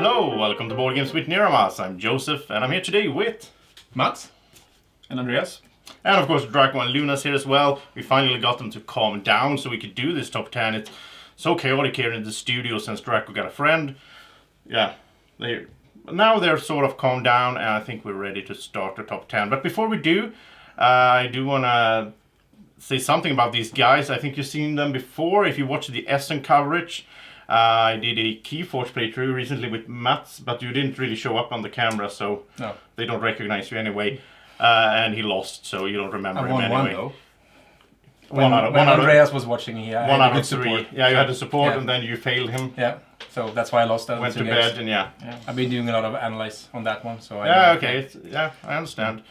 Hello, welcome to Board Games with Niramas. I'm Joseph, and I'm here today with Mats and Andreas. And of course, Draco and Luna's here as well. We finally got them to calm down so we could do this top 10. It's so chaotic here in the studio since Draco got a friend. Yeah, now they're sort of calmed down, and I think we're ready to start the top 10. But before we do, I do want to say something about these guys. I think you've seen them before if you watch the Essen coverage. I did a Keyforge playthrough recently with Mats, but you didn't really show up on the camera, so No. they don't recognize you anyway. And he lost, so you don't remember him anyway. One though. When Andreas was watching, one out of three. Support. Yeah, you had the support, Yeah. and then you failed him. Yeah, so that's why I lost that. Went to bed, and yeah. I've been doing a lot of analyze on that one, so Yeah, okay, I understand.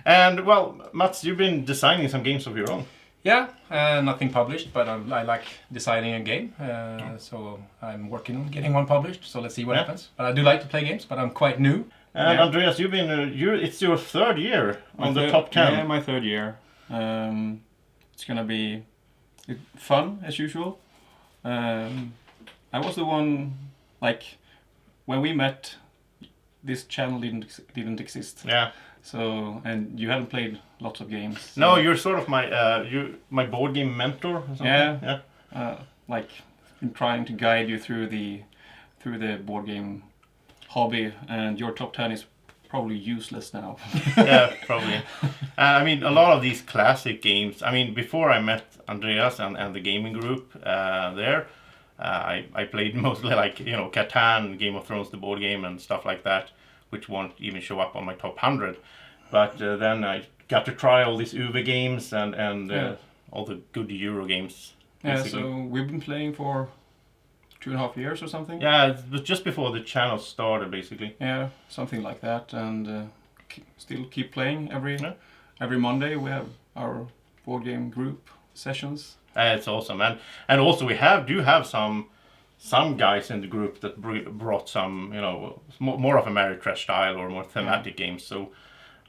And well, Mats, you've been designing some games of your own. Yeah, nothing published, but I like designing a game, so I'm working on getting one published. So let's see what happens. But I do like to play games, but I'm quite new. And Andreas, you've been it's your third year on the top 10. Yeah, my third year. It's gonna be fun as usual. I was the one, like, when we met, this channel didn't exist. Yeah. So, and you haven't played lots of games. So, No, you're sort of my board game mentor or something. Yeah. Like, been trying to guide you through the board game hobby, and your top 10 is probably useless now. Yeah, probably. I mean, a lot of these classic games. I mean, before I met Andreas and the gaming group there, I played mostly like Catan, Game of Thrones, the board game, and stuff like that, which won't even show up on my top 100. But then I got to try all these Uwe games and all the good Euro games. Basically. Yeah, so we've been playing for 2.5 years or something. Yeah, it was just before the channel started, basically. Yeah, something like that, and still keep playing every Monday. We have our board game group sessions. It's awesome, and also we do have some guys in the group that brought some more of a Ameritrash style or more thematic games. So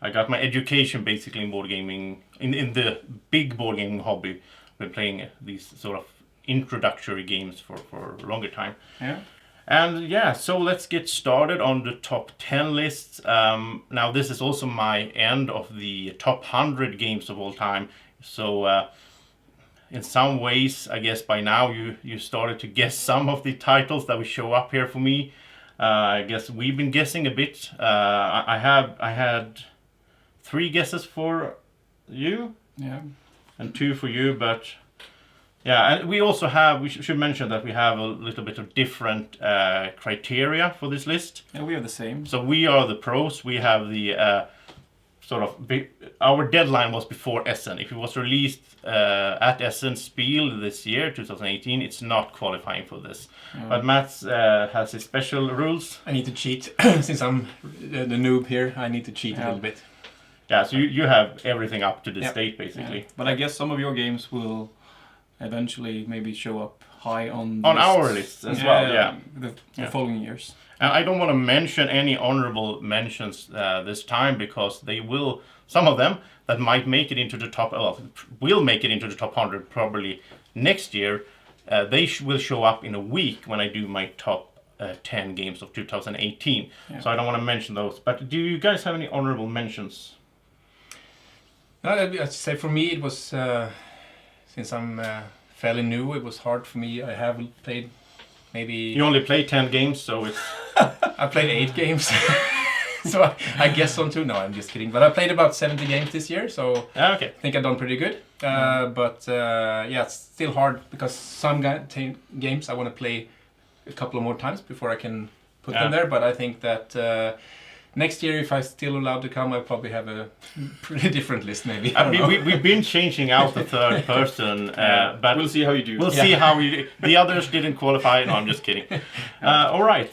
I got my education basically in board gaming in the big board gaming hobby. Been playing these sort of introductory games for a longer time. Yeah. And yeah, so let's get started on the top 10 lists. Now this is also my end of the top 100 games of all time. So in some ways, I guess by now you started to guess some of the titles that will show up here for me. I guess we've been guessing a bit. I had 3 guesses for you. Yeah. And 2 for you, but yeah, and we should mention that we have a little bit of different criteria for this list. Yeah, we are the same. So we are the pros. We have the our deadline was before Essen. If it was released at Essen Spiel this year, 2018, it's not qualifying for this. But Mats has his special rules. I need to cheat since I'm the noob here. I need to cheat a little bit. Yeah, so you have everything up to the state basically. Yeah. But I guess some of your games will eventually maybe show up high on our list as well. Yeah, the following years. And I don't want to mention any honorable mentions this time because some of them that might make it into the top, will make it into the top 100 probably next year. They will show up in a week when I do my top 10 games of 2018. Yeah. So I don't want to mention those. But do you guys have any honorable mentions? I'd say for me it was, since I'm fairly new, it was hard for me. I have played maybe... You only play 10 games, so it's... I played 8 games. So I guess on 2. No, I'm just kidding. But I played about 70 games this year, so okay. I think I've done pretty good. But yeah, it's still hard because some games I want to play a couple of more times before I can put them there. But I think that next year, if I'm still allowed to come, I'll probably have a pretty different list maybe. We've been changing out the third person, but we'll see how you do. We'll see how you do. The others didn't qualify. No, I'm just kidding. All right.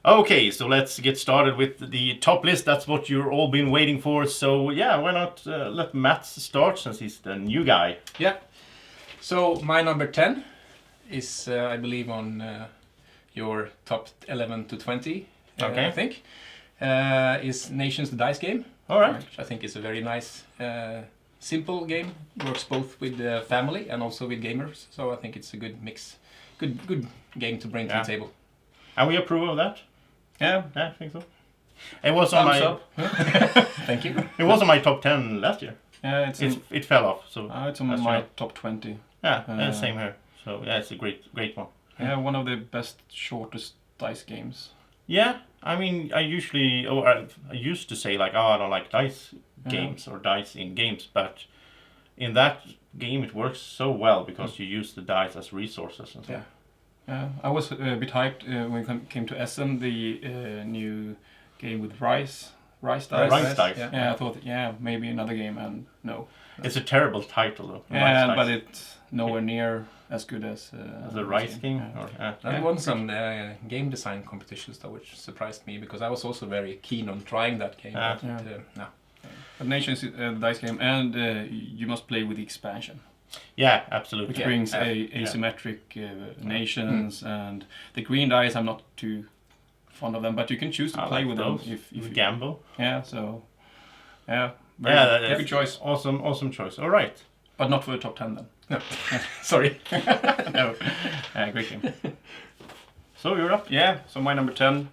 Okay, so let's get started with the top list. That's what you've all been waiting for. So yeah, why not let Mats start since he's the new guy. Yeah. So my number 10 is, I believe, on your top 11 to 20, okay. I think, is Nations the Dice Game. All right. Which I think is a very nice simple game. Works both with the family and also with gamers. So I think it's a good mix. Good game to bring to the table. And we approve of that? Yeah. Yeah, I think so. It was on Thumbs my up. Thank you. it was on my top 10 last year. Yeah, It fell off. So it's on that's my right. top 20. Yeah, same here. So yeah, it's a great one. Yeah, one of the best shortest dice games. Yeah, I mean, I used to say like, oh, I don't like dice games or dice in games, but in that game it works so well because you use the dice as resources and so. Yeah, I was a bit hyped when it came to Essen, the new game with rice dice. Rice dice. Yeah, I thought, maybe another game, and no. It's a terrible title though. Yeah, Rice but dice. it's nowhere near as good as The Rice game. Yeah. Or, I won some game design competitions though, which surprised me because I was also very keen on trying that game. But, no. But Nations dice game, and you must play with the expansion, yeah, absolutely. which brings asymmetric nations, and the green dice. I'm not too fond of them, but you can choose to play with them if you gamble. Yeah, so very good choice. Awesome choice. All right, but not for the top 10 then. No. Sorry. No, great game. so you're up. Yeah, so my number 10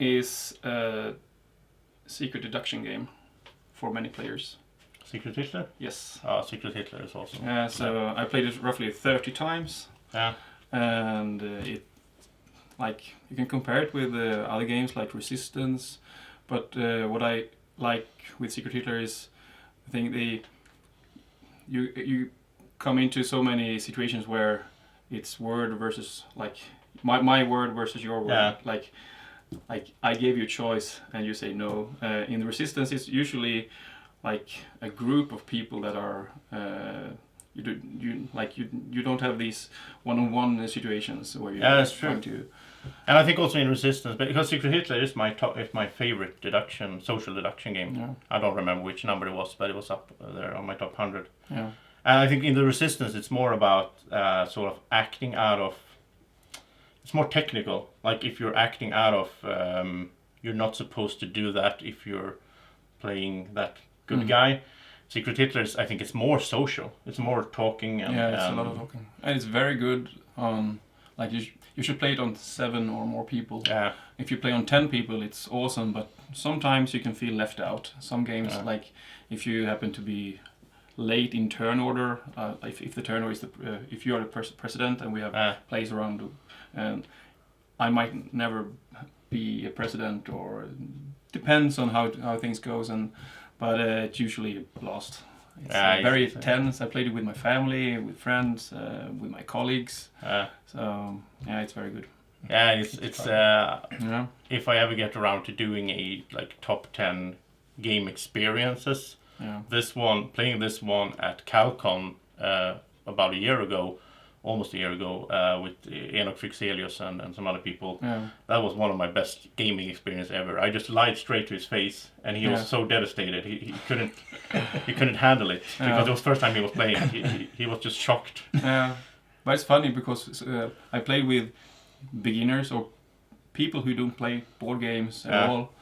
is a secret deduction game for many players. Secret Hitler. Yes. Secret Hitler is awesome. So I played it roughly 30 times. Yeah. And it, like, you can compare it with other games like Resistance, but what I like with Secret Hitler is, I think you come into so many situations where it's word versus, like, my word versus your word. Yeah. Like I gave you a choice and you say no. In the Resistance, it's usually like a group of people that are you don't have these one-on-one situations where you that's true. trying to. And I think also in Resistance, because Secret Hitler is my favorite social deduction game. Yeah. I don't remember which number it was, but it was up there on my top 100. Yeah. And I think in the Resistance, it's more about sort of acting out of. It's more technical. Like if you're acting out of, you're not supposed to do that if you're playing that good guy. Secret Hitler is, I think, it's more social. It's more talking. And, It's a lot of talking, and it's very good on. Like you should play it on 7 or more people. Yeah. If you play on 10 people, it's awesome, but sometimes you can feel left out. Some games, like if you happen to be late in turn order, if the turn order is if you are the president and we have plays around, and I might never be a president, or depends on how things goes, but it's usually lost. It's very tense. I played it with my family, with friends, with my colleagues. So it's very good. Yeah, it's if I ever get around to doing a like top 10 game experiences, playing this one at CalCon about almost a year ago, with Enoch Frixelius and some other people. Yeah. That was one of my best gaming experiences ever. I just lied straight to his face, and he was so devastated. He couldn't handle it because it was the first time he was playing. He was just shocked. Yeah, but it's funny because I play with beginners or people who don't play board games at all,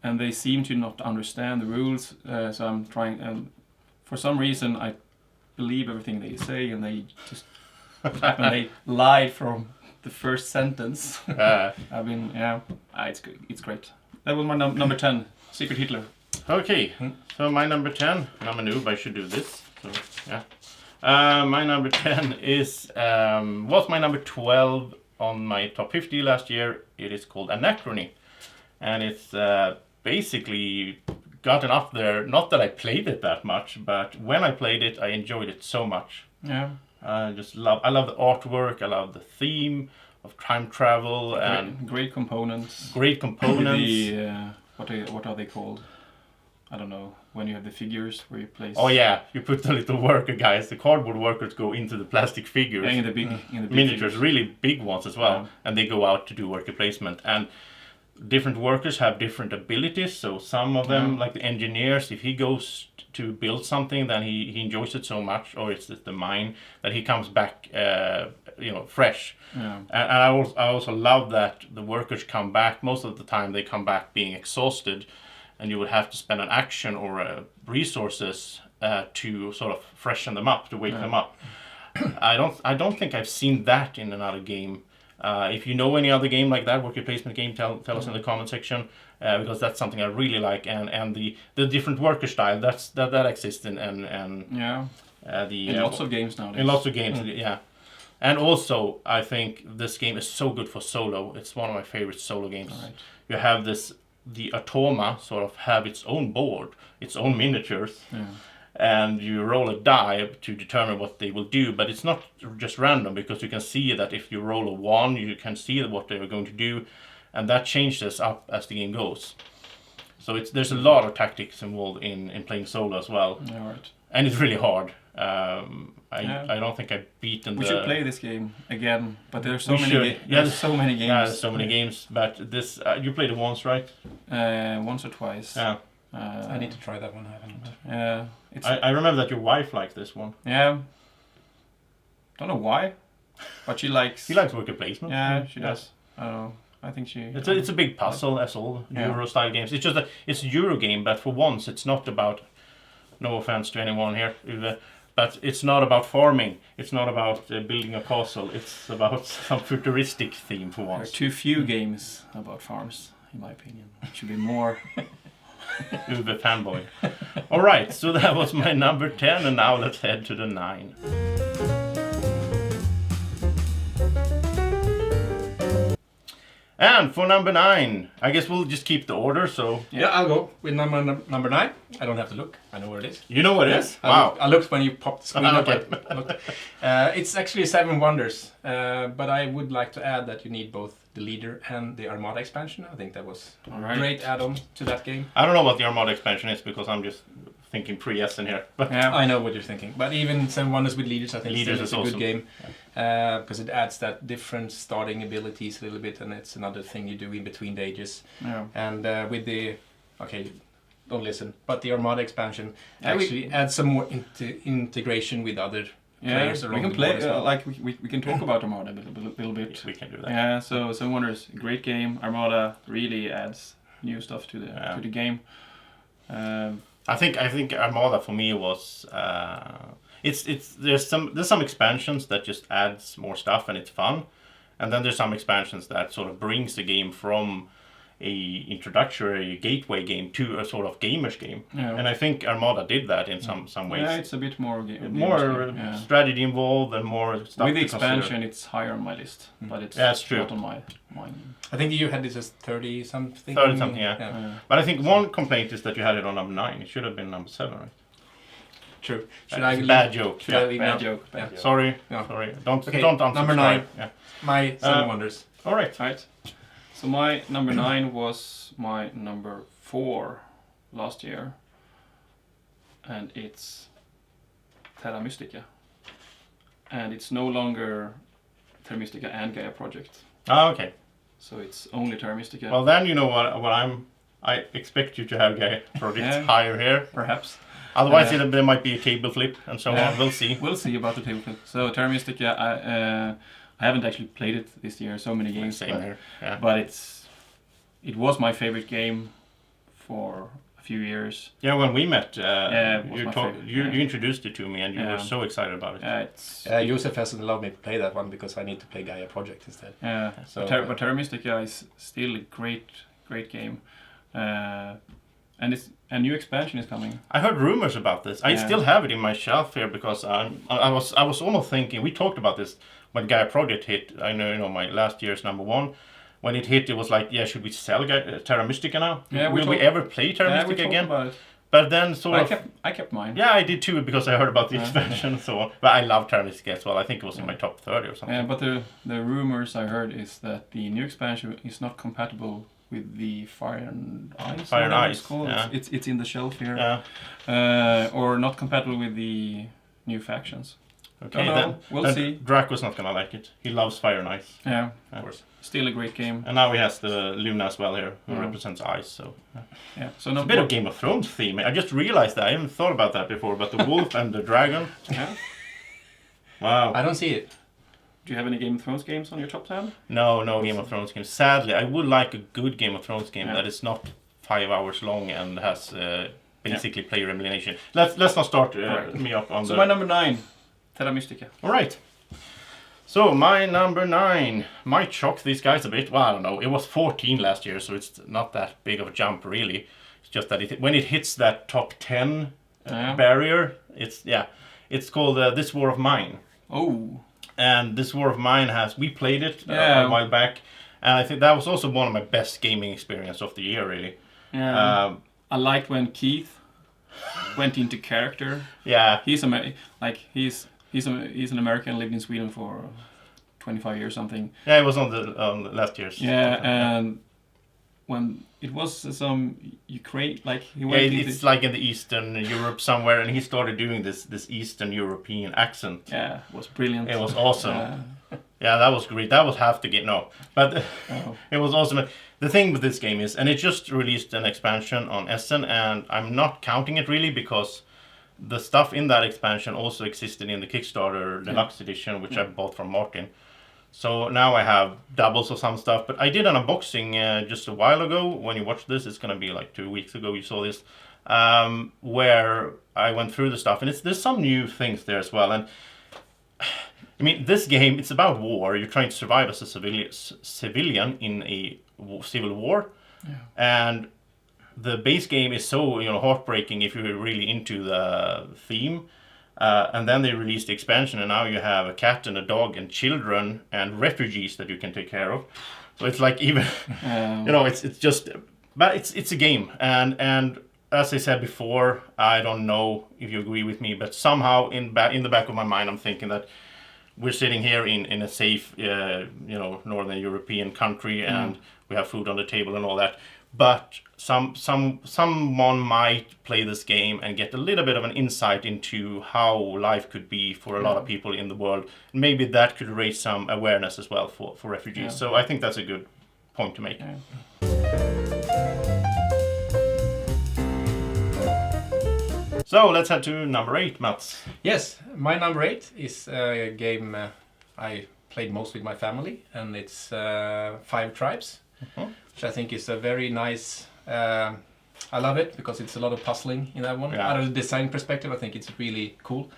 and they seem to not understand the rules. So I'm trying, and for some reason I believe everything they say, and they just and they lied from the first sentence. It's good. It's great. That was my number 10, Secret Hitler. Okay, so my number 10, and I'm a noob, I should do this. So my number 10 was my number 12 on my top 50 last year. It is called Anachrony, and it's basically gotten up there. Not that I played it that much, but when I played it, I enjoyed it so much. Yeah. I love the artwork. I love the theme of time travel and great components. Great components. What are they called? I don't know. When you have the figures where you place. Oh yeah, you put the little worker guys. The cardboard workers go into the plastic figures. Yeah, in the big miniatures, figures. really big ones as well, and they go out to do worker placement. And different workers have different abilities. So some of them, like the engineers, if he goes to build something, then he enjoys it so much, or it's the mine, that he comes back, fresh. Yeah. And I also love that the workers come back. Most of the time, they come back being exhausted, and you would have to spend an action or resources to sort of freshen them up, to wake them up. I don't think I've seen that in another game. If you know any other game like that, worker placement game, tell us in the comment section, because that's something I really like, and the different worker style that exists in lots of games nowadays. In lots of games, yeah. And also, I think this game is so good for solo. It's one of my favorite solo games. Right. You have the Automa sort of have its own board, its own miniatures. Yeah. And you roll a die to determine what they will do, but it's not just random, because you can see that if you roll a 1, you can see what they are going to do, and that changes up as the game goes. So there's a lot of tactics involved in playing solo as well. Yeah, right. And it's really hard. I don't think I've beaten We should play this game again, but there's so many so many games. Yeah, there's so many games, but this you played it once, right? Once or twice. Yeah. I need to try that one. I haven't. Yeah. I remember that your wife liked this one. Yeah. Don't know why, but she likes. She likes worker placement. Yeah, she does. I don't know. I think she. It's a big puzzle, as all Euro style games. It's just it's a Euro game, but for once it's not about. No offense to anyone here, but it's not about farming. It's not about building a castle. It's about some futuristic theme for once. There are too few games about farms, in my opinion. It should be more. Uber fanboy. All right, so that was my number 10, and now let's head to the 9. And for number 9, I guess we'll just keep the order. So Yeah, I'll go with number 9. I don't have to look. I know where it is. you know what it is? I Wow. I looked when you popped the screen up. Okay. I looked. It's actually 7 Wonders, but I would like to add that you need both the leader and the Armada expansion. I think that was a great add-on to that game. I don't know what the Armada expansion is, because I'm just thinking pre-Essen here. But Yeah. I know what you're thinking, but even 7 Wonders with leaders, I think Leaders it's is a good awesome. game, because it adds that different starting abilities a little bit, and it's another thing you do in between the ages. Yeah. And with the don't listen, but the Armada expansion Yeah, actually adds some more integration with other players we around can the play board as well. like we can talk about Armada a little bit. we can do that. Yeah, so Wonders, great game. Armada really adds new stuff to the game. I think Armada for me was there's some expansions that just adds more stuff and it's fun, and then there's some expansions that sort of brings the game from a introductory gateway game to a sort of gamers game. Yeah. And I think Armada did that in some ways. Yeah, it's a bit more More strategy involved and more stuff. With the to consider. expansion, it's higher on my list, but it's Yeah, it's true. not on my mine. I think you had this as 30 something. 30 something, yeah. But I think one complaint is that you had it on number 9. It should have been number 7, right? True. It's a bad joke. Should I leave Bad now? joke. Yeah. Bad joke. Sorry. No. Sorry. Don't Okay, unsubscribe. number 9. Yeah. My 7 Wonders. All right. Right. So my number 9 was my number 4 last year, and it's Terra Mystica. And it's no longer Terra Mystica and Gaia Project. Ah, okay. So it's only Terra Mystica. Well, then you know what I expect you to have Gaia Projects higher here. Perhaps. Otherwise, there might be a table flip and so on. We'll see. We'll see about the table flip. So Terra Mystica, I haven't actually played it this year. So many games. Same here. Yeah. But it was my favorite game for a few years. Yeah, when we met, it was my favorite, you introduced it to me, and you were so excited about it. Josef hasn't allowed me to play that one because I need to play Gaia Project instead. Yeah. So, but Terra Mystica is still a great game. And a new expansion is coming. I heard rumors about this. I still have it in my shelf here because I was almost thinking. We talked about this when Gaia Project hit. I know my last year's number 1. When it hit, it was like, should we sell Terra Mystica now? Yeah, Will we ever play Terra Mystica again? About it. But then I kept mine. Yeah, I did too because I heard about the expansion and so on. But I love Terra Mystica as well. I think it was in my top 30 or something. Yeah, but the rumors I heard is that the new expansion is not compatible with the Fire and Ice. Fire and Ice. It's called. Yeah. It's in the shelf here. Yeah. Or not compatible with the new factions. Okay, then we'll see. Draco's not gonna like it. He loves Fire and Ice. Yeah, of course. Still a great game. And now he has the Luna as well here, who represents Ice. So yeah, so it's a bit of Game of Thrones theme. I just realized that. I haven't thought about that before. But the wolf and the dragon. Yeah. Wow. I don't see it. Do you have any Game of Thrones games on your top 10? No Game of Thrones games. Sadly, I would like a good Game of Thrones game that is not 5 hours long and has basically player elimination. Let's not start me up on So my number 9, Terra Mystica. All right. So my number 9 might shock these guys a bit. Well, I don't know. It was 14 last year, so it's not that big of a jump, really. It's just that when it hits that top 10 barrier, it's called This War of Mine. Oh. And This War of Mine we played it a while back, and I think that was also one of my best gaming experience of the year, really. Yeah. I liked when Keith went into character. Yeah. He's an American, lived in Sweden for 25 years something. Yeah, it was on the last year's. Yeah, and when it was some Ukraine, like he went. Yeah, it's like in the Eastern Europe somewhere, and he started doing this Eastern European accent. Yeah, it was brilliant. It was awesome. Yeah, that was great. That was half the game. No, but it was awesome. The thing with this game is, and it just released an expansion on Essen, and I'm not counting it really because the stuff in that expansion also existed in the Kickstarter Deluxe Edition, which I bought from Martin. So now I have doubles of some stuff. But I did an unboxing just a while ago. When you watch this, it's going to be like 2 weeks ago you saw this. Where I went through the stuff. And there's some new things there as well. And I mean, this game, it's about war. You're trying to survive as a civilian in a civil war. Yeah. And the base game is so heartbreaking if you're really into the theme. And then they released the expansion, and now you have a cat and a dog and children and refugees that you can take care of. So it's like even, it's just, but it's a game. And as I said before, I don't know if you agree with me, but somehow in the back of my mind, I'm thinking that we're sitting here in a safe, Northern European country, and we have food on the table and all that. But someone might play this game and get a little bit of an insight into how life could be for a lot of people in the world. Maybe that could raise some awareness as well for refugees. Yeah. So I think that's a good point to make. Yeah. So let's head to number 8, Mats. Yes, my number 8 is a game I played most with my family, and it's 5 Tribes. Mm-hmm. Which I think is a very nice. I love it because it's a lot of puzzling in that one. Yeah. Out of the design perspective, I think it's really cool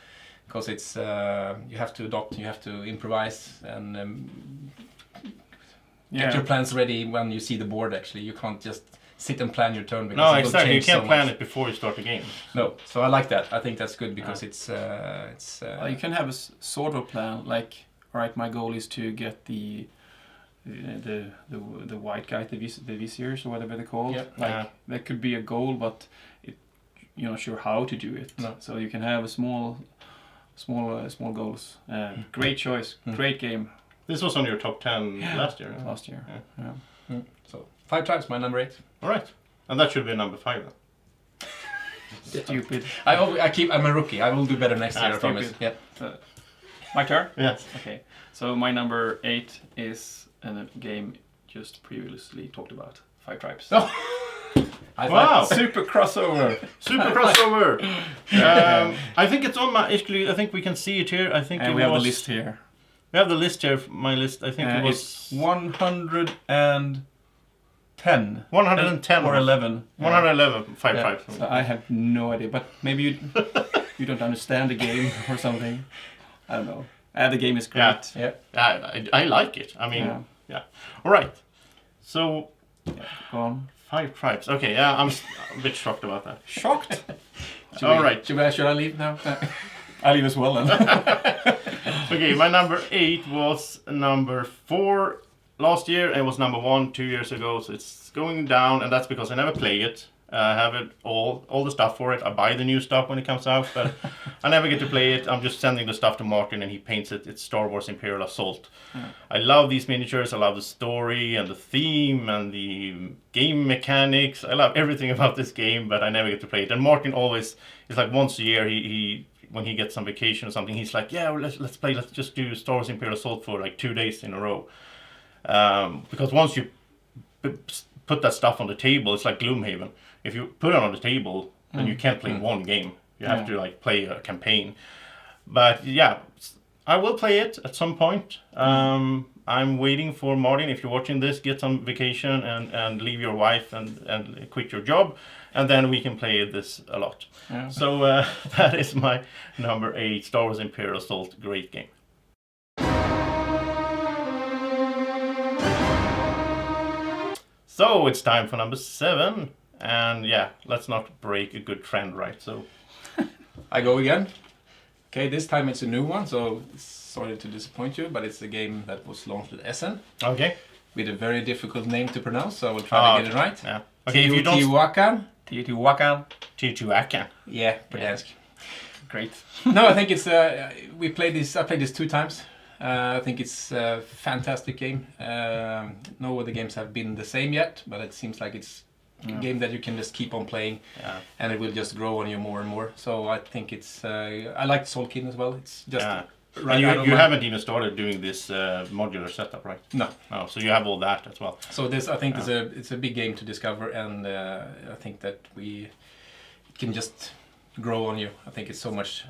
because it's you have to adopt, you have to improvise, and get your plans ready when you see the board. Actually, you can't just sit and plan your turn because no, exactly. You can't plan it before you start the game. No, so I like that. I think that's good because it's. You can have a sort of plan. Like, all right, my goal is to get the white guy, the viziers or whatever they're called. Like that could be a goal, but you're not sure how to do it. No. So you can have small goals. Great choice, great game. This was on your top 10 last year. Last year. Yeah. So 5 Tribes, my number 8. All right, and that should be number 5 then. Stupid. I'm a rookie. I will do better next year. I promise. Yeah. My turn. Yes. Okay. So my number 8 is a game just previously talked about, 5 Tribes. Oh. Wow! Super crossover. Super crossover. I think it's on my. Actually, I think we can see it here. I think we have the list here. We have the list here. My list. I think it was 110. 110 or 11. 111. 5 Tribes. So I have no idea, but maybe you don't understand the game or something. I don't know. The game is great. Yeah. I like it. I mean, yeah. All right. So, go on. 5 Tribes. Okay, yeah, I'm a bit shocked about that. Shocked? All right. Should I leave now? I leave as well then. Okay, my number 8 was number 4 last year, and it was number 1 2 years ago, so it's going down, and that's because I never play it. I have it all the stuff for it. I buy the new stuff when it comes out, but I never get to play it. I'm just sending the stuff to Martin and he paints it. It's Star Wars Imperial Assault. I love these miniatures. I love the story and the theme and the game mechanics. I love everything about this game, but I never get to play it. And Martin always, it's like once a year, he when he gets some vacation or something, he's like, yeah, let's play. Let's just do Star Wars Imperial Assault for like 2 days in a row. Because once you put that stuff on the table, it's like Gloomhaven. If you put it on the table, then you can't play one game. You have to like play a campaign. But yeah, I will play it at some point. I'm waiting for Martin. If you're watching this, get some vacation and leave your wife and quit your job, and then we can play this a lot. Yeah. So that is my number 8, Star Wars Imperial Assault. Great game. So it's time for number 7, and yeah, let's not break a good trend, right? So I go again. Okay, this time it's a new one, so sorry to disappoint you, but it's a game that was launched at Essen okay. with a very difficult name to pronounce, so I will try to get it right. Yeah. Okay. If you don't. Teotihuacan. Teotihuacan. Yeah, Gdansk. Great. No, I think it's we played this. I played this 2 times. I think it's a fantastic game. No other games have been the same yet, but it seems like it's a game that you can just keep on playing, and it will just grow on you more and more. So I think it's. I like Solkin as well. It's just. Right. And you haven't even started doing this modular setup, right? No. Oh, so you have all that as well. So this, I think, it's a big game to discover, and I think that we can just grow on you. I think it's so much.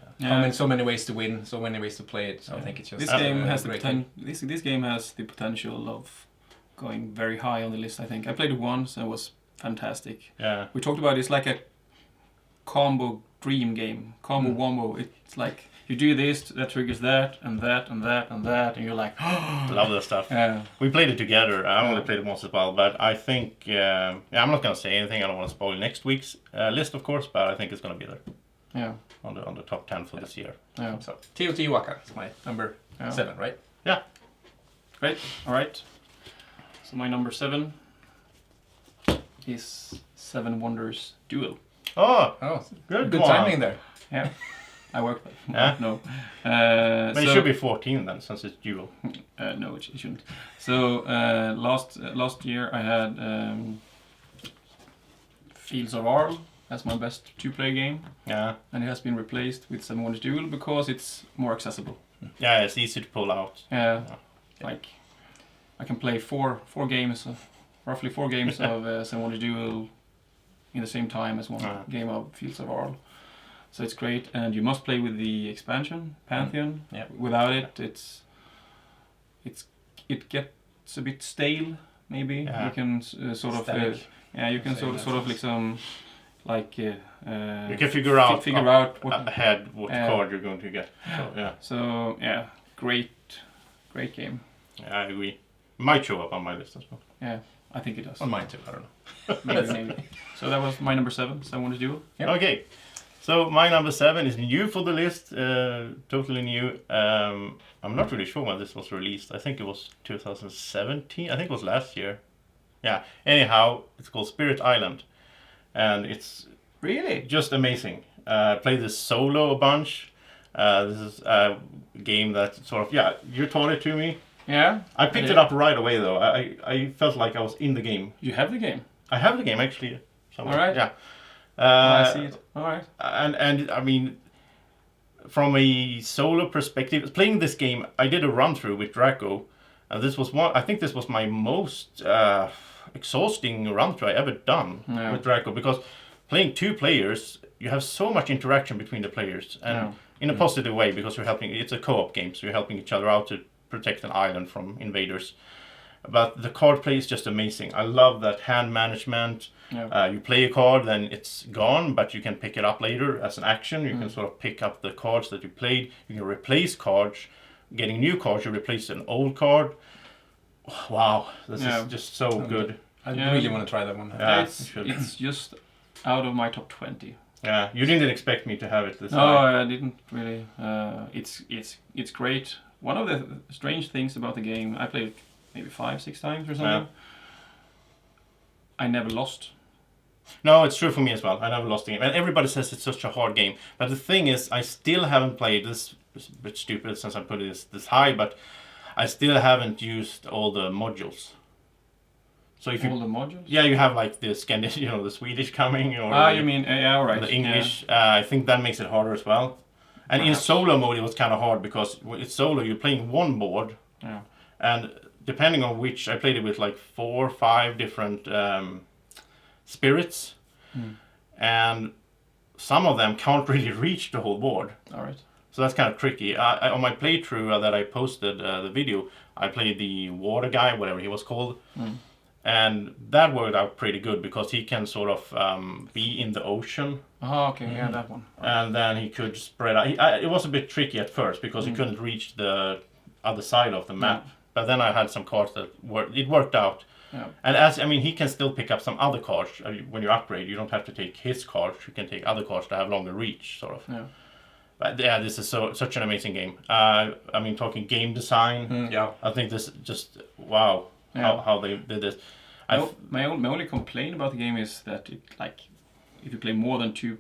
So many ways to win, so many ways to play it. So I think it's just. This game has the This game has the potential of going very high on the list. I think I played it once and it was fantastic. Yeah. We talked about it's like a combo dream game, combo wombo. It's like. You do this, that triggers that, and that, and that, and that, and you're like, love that stuff. Yeah. We played it together. I only played it once as well, but I think I'm not gonna say anything. I don't want to spoil next week's list, of course, but I think it's gonna be there. Yeah. On the top 10 for this year. Yeah. So Teotihuacan is my number 7, right? Yeah. Great. All right. So my number 7 is Seven Wonders Duel. Oh, good Come on. timing there. Yeah. I work. Yeah. No. But it should be 14 then, since it's dual. No, it shouldn't. So last year I had Fields of Arl as my best 2-player game. Yeah. And it has been replaced with Seven Wonders Duel because it's more accessible. Yeah, it's easy to pull out. Yeah. Like I can play four games, roughly 4 games of Seven Wonders Duel in the same time as one game of Fields of Arl. So it's great, and you must play with the expansion Pantheon. Yeah. Without it, it gets a bit stale. Maybe you can sort of you can sort of like some like you can figure out what ahead what card you're going to get. So great game. Yeah, I agree. Might show up on my list as well. Yeah, I think it does. On mine too. I don't know. maybe. So that was my number 7. So I want to do. Yep. Okay. So my number 7 is new for the list, totally new. I'm not really sure when this was released. I think it was 2017. I think it was last year. Yeah. Anyhow, it's called Spirit Island, and it's Really just amazing. Played this solo a bunch. This is a game that sort of you taught it to me. Yeah. I picked it up right away though. I felt like I was in the game. You have the game. I have the game actually. Somewhere. All right. Yeah. I see it. All right. And I mean, from a solo perspective, playing this game, I did a run through with Draco, and this was I think this was my most exhausting run through I ever done with Draco, because playing 2 players, you have so much interaction between the players, and in a positive way, because you're helping. It's a co-op game, so you're helping each other out to protect an island from invaders. But the card play is just amazing. I love that hand management. Yeah. You play a card, then it's gone, but you can pick it up later as an action. You can sort of pick up the cards that you played. You can replace cards. Getting new cards, you replace an old card. Wow, this is just so good. I really want to try that one. Yeah, it's just out of my top 20. Yeah, you didn't expect me to have it this No, high. I didn't really. It's great. One of the strange things about the game, I played maybe 5-6 times or something. Yeah. I never lost. No, it's true for me as well. I never lost the game. And everybody says it's such a hard game. But the thing is, I still haven't played this. It's a bit stupid since I put it this high, but I still haven't used all the modules. So if all the modules? Yeah, you have like the Scandinavian, the Swedish coming, or you mean all right. the English. I think that makes it harder as well. And in solo mode, it was kind of hard because it's solo. You're playing one board, and depending on which, I played it with like 4 or 5 different spirits, and some of them can't really reach the whole board. All right. So that's kind of tricky. On my playthrough that I posted the video, I played the water guy, whatever he was called. And that worked out pretty good because he can sort of be in the ocean. Oh, okay, yeah, that one. And then he could spread out. It was a bit tricky at first because he couldn't reach the other side of the map. But then I had some cards that it worked out. Yeah. And he can still pick up some other cards when you upgrade. You don't have to take his cards. You can take other cards that have longer reach, sort of. Yeah. But yeah, this is such an amazing game. I mean, talking game design. Yeah. I think this just wow. Yeah. How they did this. My only complaint about the game is that if you play more than two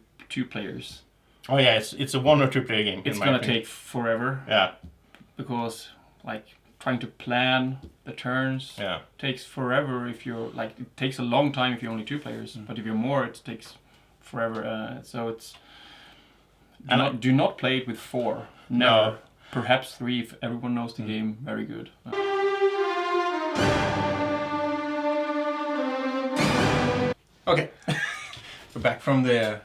players, Oh yeah, it's a 1 or 2 player game. it's gonna take forever. Yeah. Because trying to plan the turns takes forever if you're it takes a long time if you're only 2 players, but if you're more it takes forever. So it's do not play it with 4. Never. No. Perhaps 3 if everyone knows the game very good. Okay. We're back from the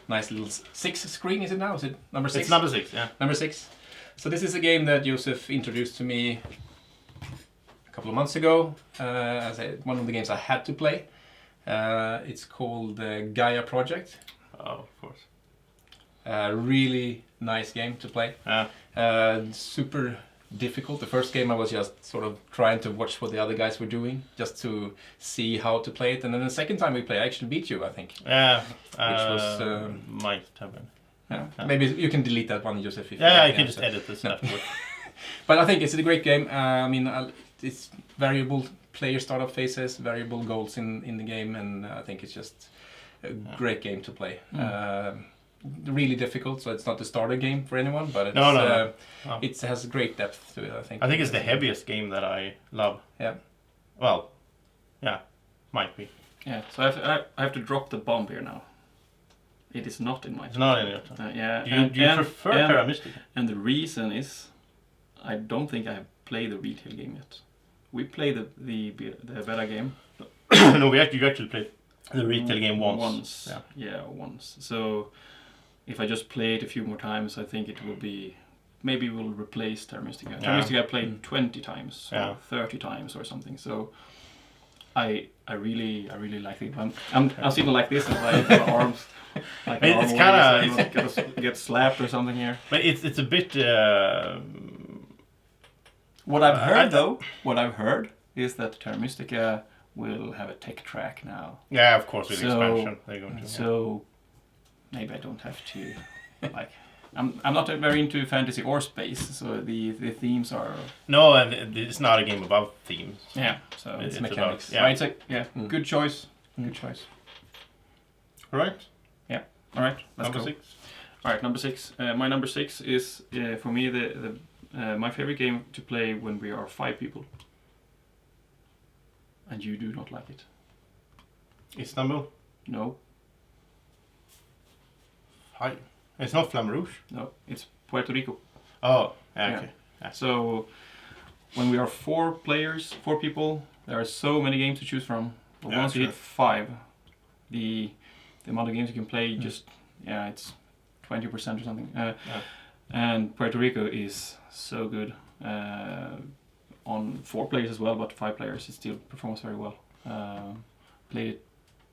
nice little 6 screen, is it now? Is it number 6? It's number 6, yeah. Number 6. So this is a game that Josef introduced to me a couple of months ago. One of the games I had to play. It's called Gaia Project. Oh, of course. Really nice game to play. Super difficult. The first game I was just sort of trying to watch what the other guys were doing, just to see how to play it. And then the second time we played, I actually beat you, I think. Yeah. Which was might have been. Yeah. Maybe you can delete that one, Josef. You can just edit this afterwards. But I think it's a great game. I mean, it's variable player startup phases, variable goals in the game, and I think it's just a great game to play. Really difficult, so it's not the starter game for anyone, but it's, no. It has great depth to it, I think. I think it's the heaviest game that I love. Yeah. Well, yeah, might be. Yeah, so I have to drop the bomb here now. It is not in my It's not in your yeah. Do you prefer Terra Mystica? And the reason is, I don't think I have played the retail game yet. We played the beta game. No, you actually played the retail game once. Once. Yeah, once. So if I just play it a few more times, I think it will be, maybe we'll replace Terra Mystica. Terra Mystica I played 20 times or 30 times or something. So I really like it. I'm sitting like this and I have my arms. Like it's kind of get slapped or something here. But it's a bit. What I've heard is that Terra Mystica will have a tech track now. Yeah, of course, with expansion they're going to. So maybe I don't have to. I'm not very into fantasy or space, so the themes are. No, and it's not a game about themes. Yeah, so it's mechanics. Right, good choice. Good choice. All right. Yeah. All right. Let's Number go. 6. All right, number 6. My number 6 is for me the my favorite game to play when we are 5 people. And you do not like it. Istanbul. No. 5. It's not Flamme Rouge. No, it's Puerto Rico. Oh, okay. Yeah. So when we are 4 people, there are so many games to choose from. But once you hit 5, the amount of games you can play just it's 20% or something. And Puerto Rico is so good on 4 players as well, but 5 players it still performs very well. Played it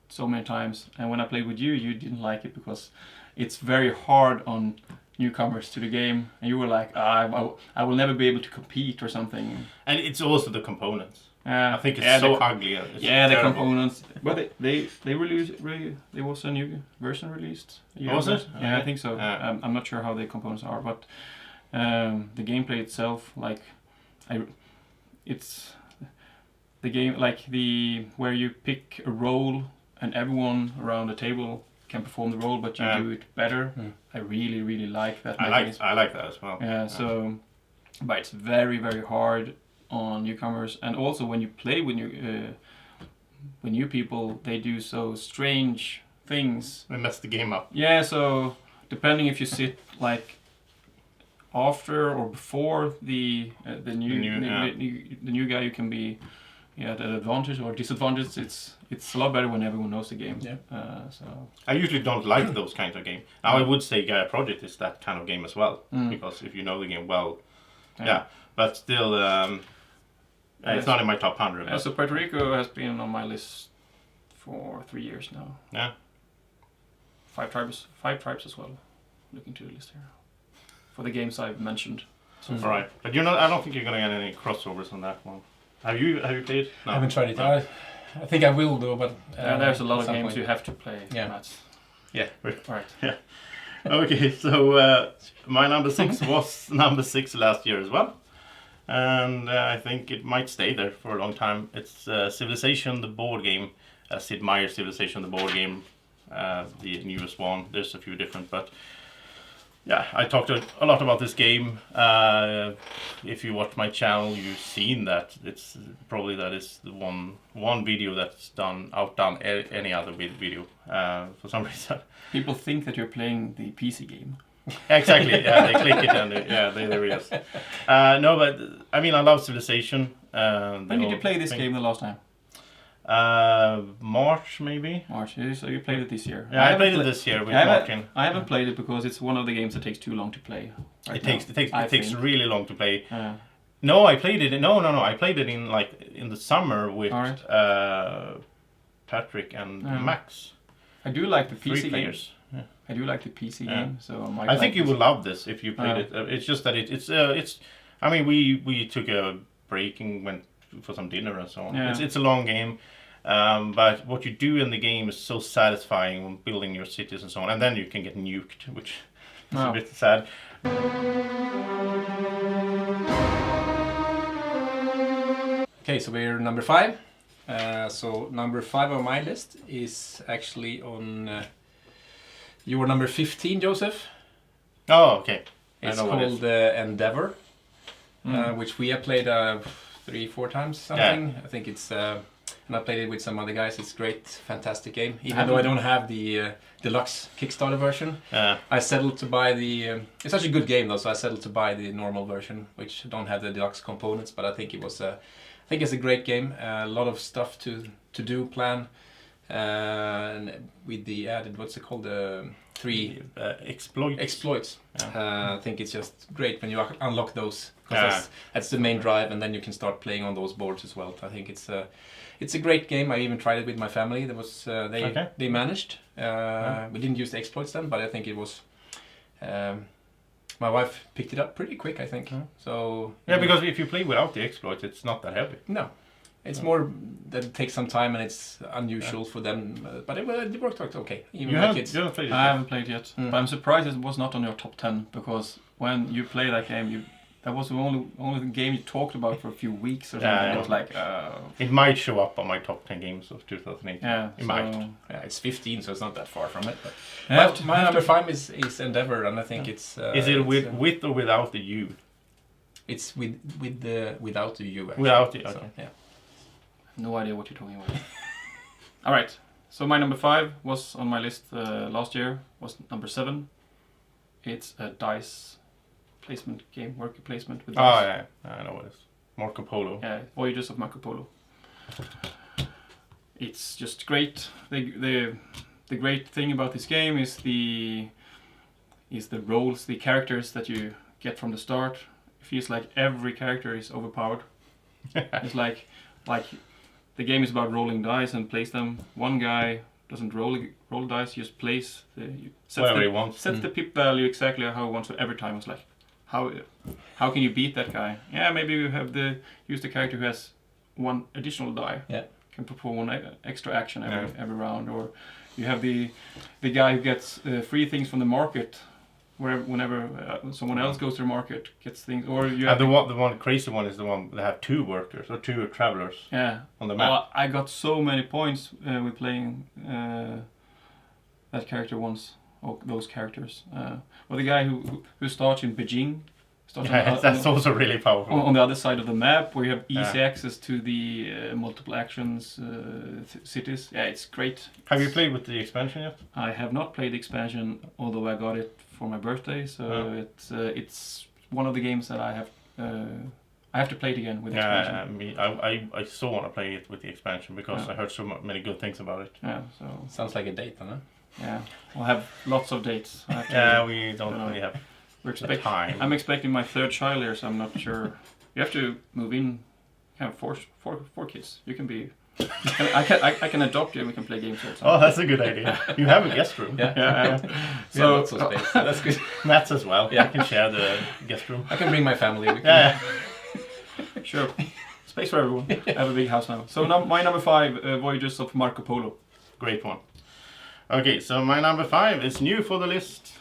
so many times, and when I played with you, you didn't like it because it's very hard on newcomers to the game, and you were like, I will never be able to compete or something. And it's also the components. I think it's ugly. It's the components. But they released. There was a new version released. Was it? Yeah, I think so. I'm not sure how the components are, but the gameplay itself, it's the game where you pick a role and everyone around the table can perform the role, but you do it better. I really like that. I like that as well. Yeah. So, but it's very hard on newcomers, and also when you play with new people, they do so strange things. They mess the game up. Yeah, so depending if you sit after or before the new guy, you can be at an advantage or disadvantage. It's a lot better when everyone knows the game. Yeah. So I usually don't like those kinds of games. Now I would say Gaia Project is that kind of game as well, because if you know the game well, yeah. But still, it's not in my top 100. Yeah, so Puerto Rico has been on my list for 3 years now. Yeah. 5 tribes as well. Looking to the list here for the games I've mentioned. All right, but you're not. I don't think you're gonna get any crossovers on that one. Have you played? No. I haven't tried it. I think I will though, but There's a lot of games point. you have to play. Yeah. Mats. Yeah. Right. Yeah. Okay, so my number 6 was number 6 last year as well, and I think it might stay there for a long time. It's Civilization, the board game. Sid Meier's Civilization, the board game, the newest one. There's a few different, but yeah, I talked a lot about this game. If you watch my channel, you've seen that it's probably that is the one video that's outdone any other video for some reason. People think that you're playing the PC game. Exactly. Yeah, they click it and there it is. No, but I mean, I love Civilization. When did you play this game the last time? March maybe. March. So you played it this year. Yeah, I played it this year with Martin. I haven't played it because it's one of the games that takes too long to play. It takes really long to play. No, I played it. No. I played it in the summer with Patrick and Max. I do like the PC 3 players. game. Yeah. I do like the PC game. So I think you would love this if you played it. It's just that it's. I mean, we took a break and went for some dinner and so on. Yeah. It's a long game. But what you do in the game is so satisfying when building your cities and so on, and then you can get nuked, which is a bit sad. Okay, so we're number 5. So number 5 on my list is actually on your number 15, Joseph. Oh, okay. It's called Endeavor, which we have played 3-4 times something. Yeah. I think it's and I played it with some other guys. It's great, fantastic game. Even though I don't have the deluxe Kickstarter version, I settled to buy the. It's such a good game though, so I settled to buy the normal version, which don't have the deluxe components. But I think it was I think it's a great game. A lot of stuff to do, plan, and with the added what's it called, 3 exploits. Yeah. I think it's just great when you unlock those. That's the main drive, and then you can start playing on those boards as well. I think it's a great game. I even tried it with my family. There was they managed. We didn't use the exploits then, but I think it was. My wife picked it up pretty quick, I think. So because if you play without the exploits, it's not that heavy. No, it's more that it takes some time and it's unusual for them. But it worked out okay. Even my kids. You haven't played it I haven't played it yet, but I'm surprised it was not on your top 10 because when you play that game, that was the only game you talked about for a few weeks or something. Yeah. It was like it might show up on my top 10 games of 2018. Yeah, it might. Yeah, it's 15, so it's not that far from it. But my number 5 is Endeavor, and I think it's. Is it with or without the U? It's without the U. Actually. Without the okay. So, yeah. No idea what you're talking about. All right. So my number 5 was on my list last year. Was number 7. It's a dice placement game, worker placement with dice. Oh yeah, I know what it is. Marco Polo. Yeah, Voyages of Marco Polo. It's just great. The great thing about this game is the roles, the characters that you get from the start. It feels like every character is overpowered. It's like the game is about rolling dice and place them. One guy doesn't roll dice, just plays whatever he wants. Sets the pip value exactly how he wants. So every time it's like, how can you beat that guy? Yeah, maybe you have use the character who has one additional die. Yeah. Can perform one extra action every round, or you have the guy who gets free things from the market, whenever someone else goes to the market gets things, or you have the one crazy one is the one that have 2 workers or 2 travelers. Yeah. On the map. I got so many points with playing that character once. Or those characters. Well, the guy who starts in Beijing. That's also really powerful. On the other side of the map, where you have easy access to the multiple actions cities. Yeah, it's great. Have you played with the expansion yet? I have not played the expansion, although I got it for my birthday. So it's one of the games that I have I have to play it again with the expansion. I so want to play it with the expansion because I heard so many good things about it. Yeah, so Sounds like a date, huh? yeah, we'll have lots of dates. I have to, Yeah, we don't really have we're the time. I'm expecting my third child here, so I'm not sure. You have to move in. You have four kids. You can be. I can adopt you and we can play games all the time. Oh, that's a good idea. You have a guest room. Yeah. So Lots of space. That's good. Matt's as well. Yeah. I can share the guest room. I can bring my family. We can, Yeah. sure, space for everyone. I have a big house now. So my number 5, Voyages of Marco Polo. Great one. Okay, so my number 5 is new for the list.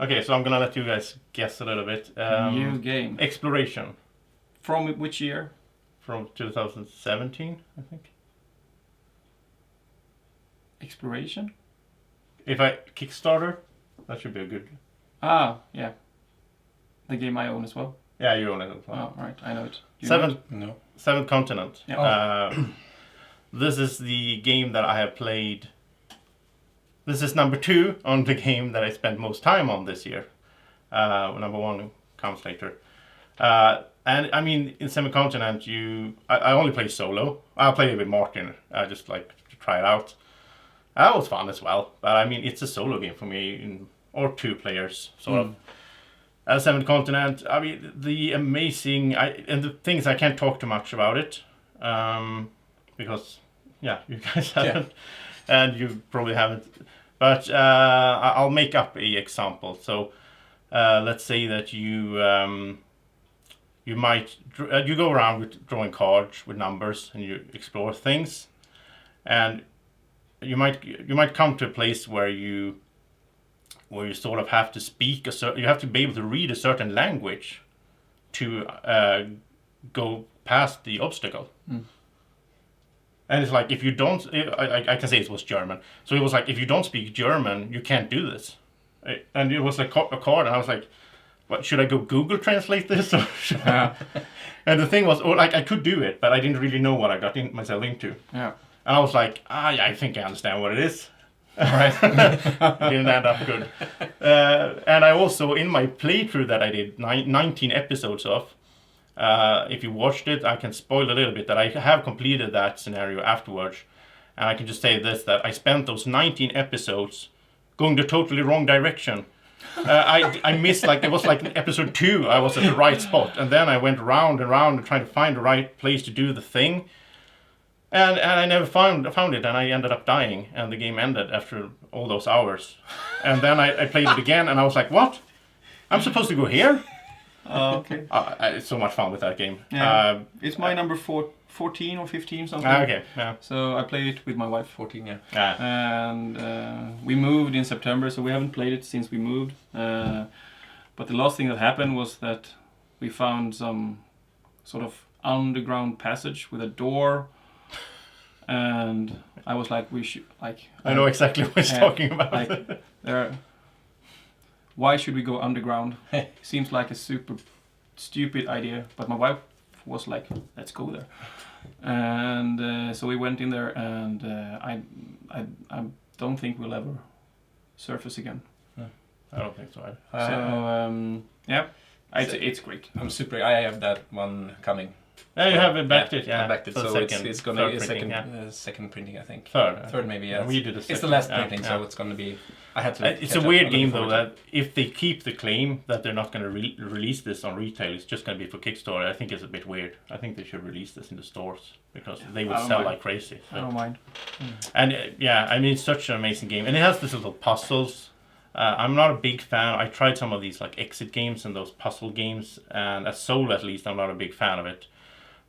Okay, so I'm gonna let you guys guess a little bit. New game. Exploration From which year? from 2017, I think. Exploration? If I Kickstarter, that should be a good. Ah, yeah. The game I own as well. Yeah, you own it as well. Oh, right, I know it. You know it? No. Seventh Continent. Yeah. This is the game that I have played. This is number 2 on the game that I spent most time on this year. Number 1 comes later. And I mean, in Seventh Continent, I only play solo. I'll play it with Martin. I just like to try it out. That was fun as well. But I mean, it's a solo game for me, or 2 players, sort of. Seventh Continent, I mean, the amazing... and the thing is, I can't talk too much about it. Because, yeah, you guys haven't. And you probably haven't. But I'll make up a example. So, let's say that you go around with drawing cards with numbers and you explore things, and you might come to a place where you sort of have to speak you have to be able to read a certain language to go past the obstacle. And it's like, if you don't, I can say it was German. So it was like, if you don't speak German, you can't do this. And it was a card, and I was like, what, should I go Google translate this? Or and the thing was, I could do it, but I didn't really know what I got myself into. Yeah. And I was like, yeah, I think I understand what it is. Right. Didn't end up good. And I also, in my playthrough that I did 19 episodes of, if you watched it, I can spoil a little bit that I have completed that scenario afterwards. And I can just say this, that I spent those 19 episodes going the totally wrong direction. I missed, like, it was like episode 2, I was at the right spot. And then I went round and round and tried to find the right place to do the thing. And I never found it, and I ended up dying, and the game ended after all those hours. And then I played it again, and I was like, what? I'm supposed to go here? Okay. It's so much fun with that game. Yeah. It's my number 14 or 15 something. Okay, yeah. So I played it with my wife. 14, yeah. And we moved in September, so we haven't played it since we moved. But the last thing that happened was that we found some sort of underground passage with a door. And I was like, we should, like... I know exactly what he's talking about. Like, why should we go underground? Seems like a super stupid idea. But my wife was like, let's go there. And so we went in there, and I don't think we'll ever surface again. I don't think so either. So, yeah, it's great. I'm super... I have that one coming. Yeah, you have backed it, yeah. I backed it, so it's gonna be second printing, I think. Third maybe, yeah. We did a second. It's the last printing, so it's gonna be... I had to. It's a weird game though, that if they keep the claim that they're not gonna release this on retail, it's just gonna be for Kickstarter. I think it's a bit weird. I think they should release this in the stores, because they would sell like crazy. So. I don't mind. And yeah, I mean, it's such an amazing game, and it has these little puzzles. I'm not a big fan. I tried some of these like exit games and those puzzle games, and as Soul at least, I'm not a big fan of it.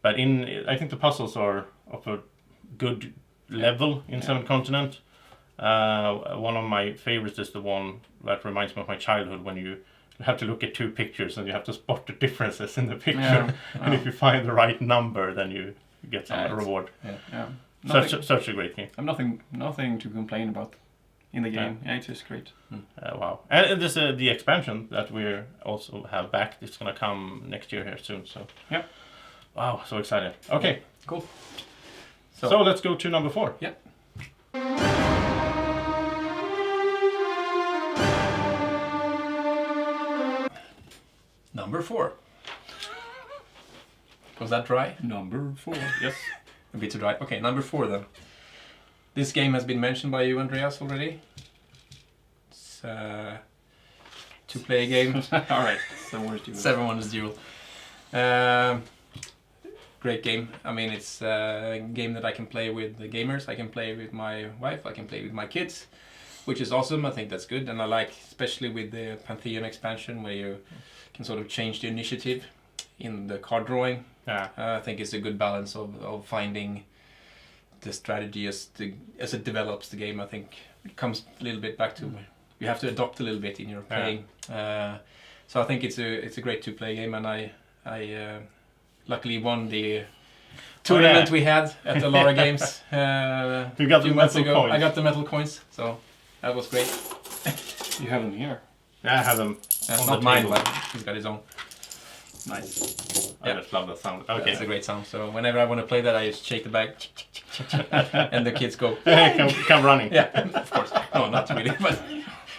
But I think the puzzles are of a good level in Seventh Continent. One of my favorites is the one that reminds me of my childhood, when you have to look at 2 pictures and you have to spot the differences in the picture. Yeah. And if you find the right number, then you get some reward. Yeah. Such a great game. I have nothing to complain about in the game. Yeah, it's just great. Wow. And there's the expansion that we also have backed. It's going to come next year here soon. So yeah. Wow, so excited. Okay, cool. So let's go to number 4. Yeah. Number 4. Was that dry? Number 4. Yes. A bit too dry. Okay, number 4 then. This game has been mentioned by you, Andreas, already. It's a 2-player game. All right. 7 Wonders Duel. 7 Wonders Duel. Great game. I mean, it's a game that I can play with the gamers. I can play with my wife. I can play with my kids, which is awesome. I think that's good. And I like, especially with the Pantheon expansion, where you can sort of change the initiative in the card drawing. Yeah. I think it's a good balance of finding the strategy as it develops the game. I think it comes a little bit back to you have to adopt a little bit in your playing. So I think it's a great 2-player game, and I luckily won the tournament we had at the Lara Games You got a few the months metal ago. coins. I got the metal coins, so that was great. You have them here. Yeah, I have them. That's on not the mine, table. but he's got his own. Nice. I Yeah. just love that sound. Okay. It's a great sound. So whenever I want to play that, I just shake the bag, and the kids go. come running. Yeah, of course. No, not really, but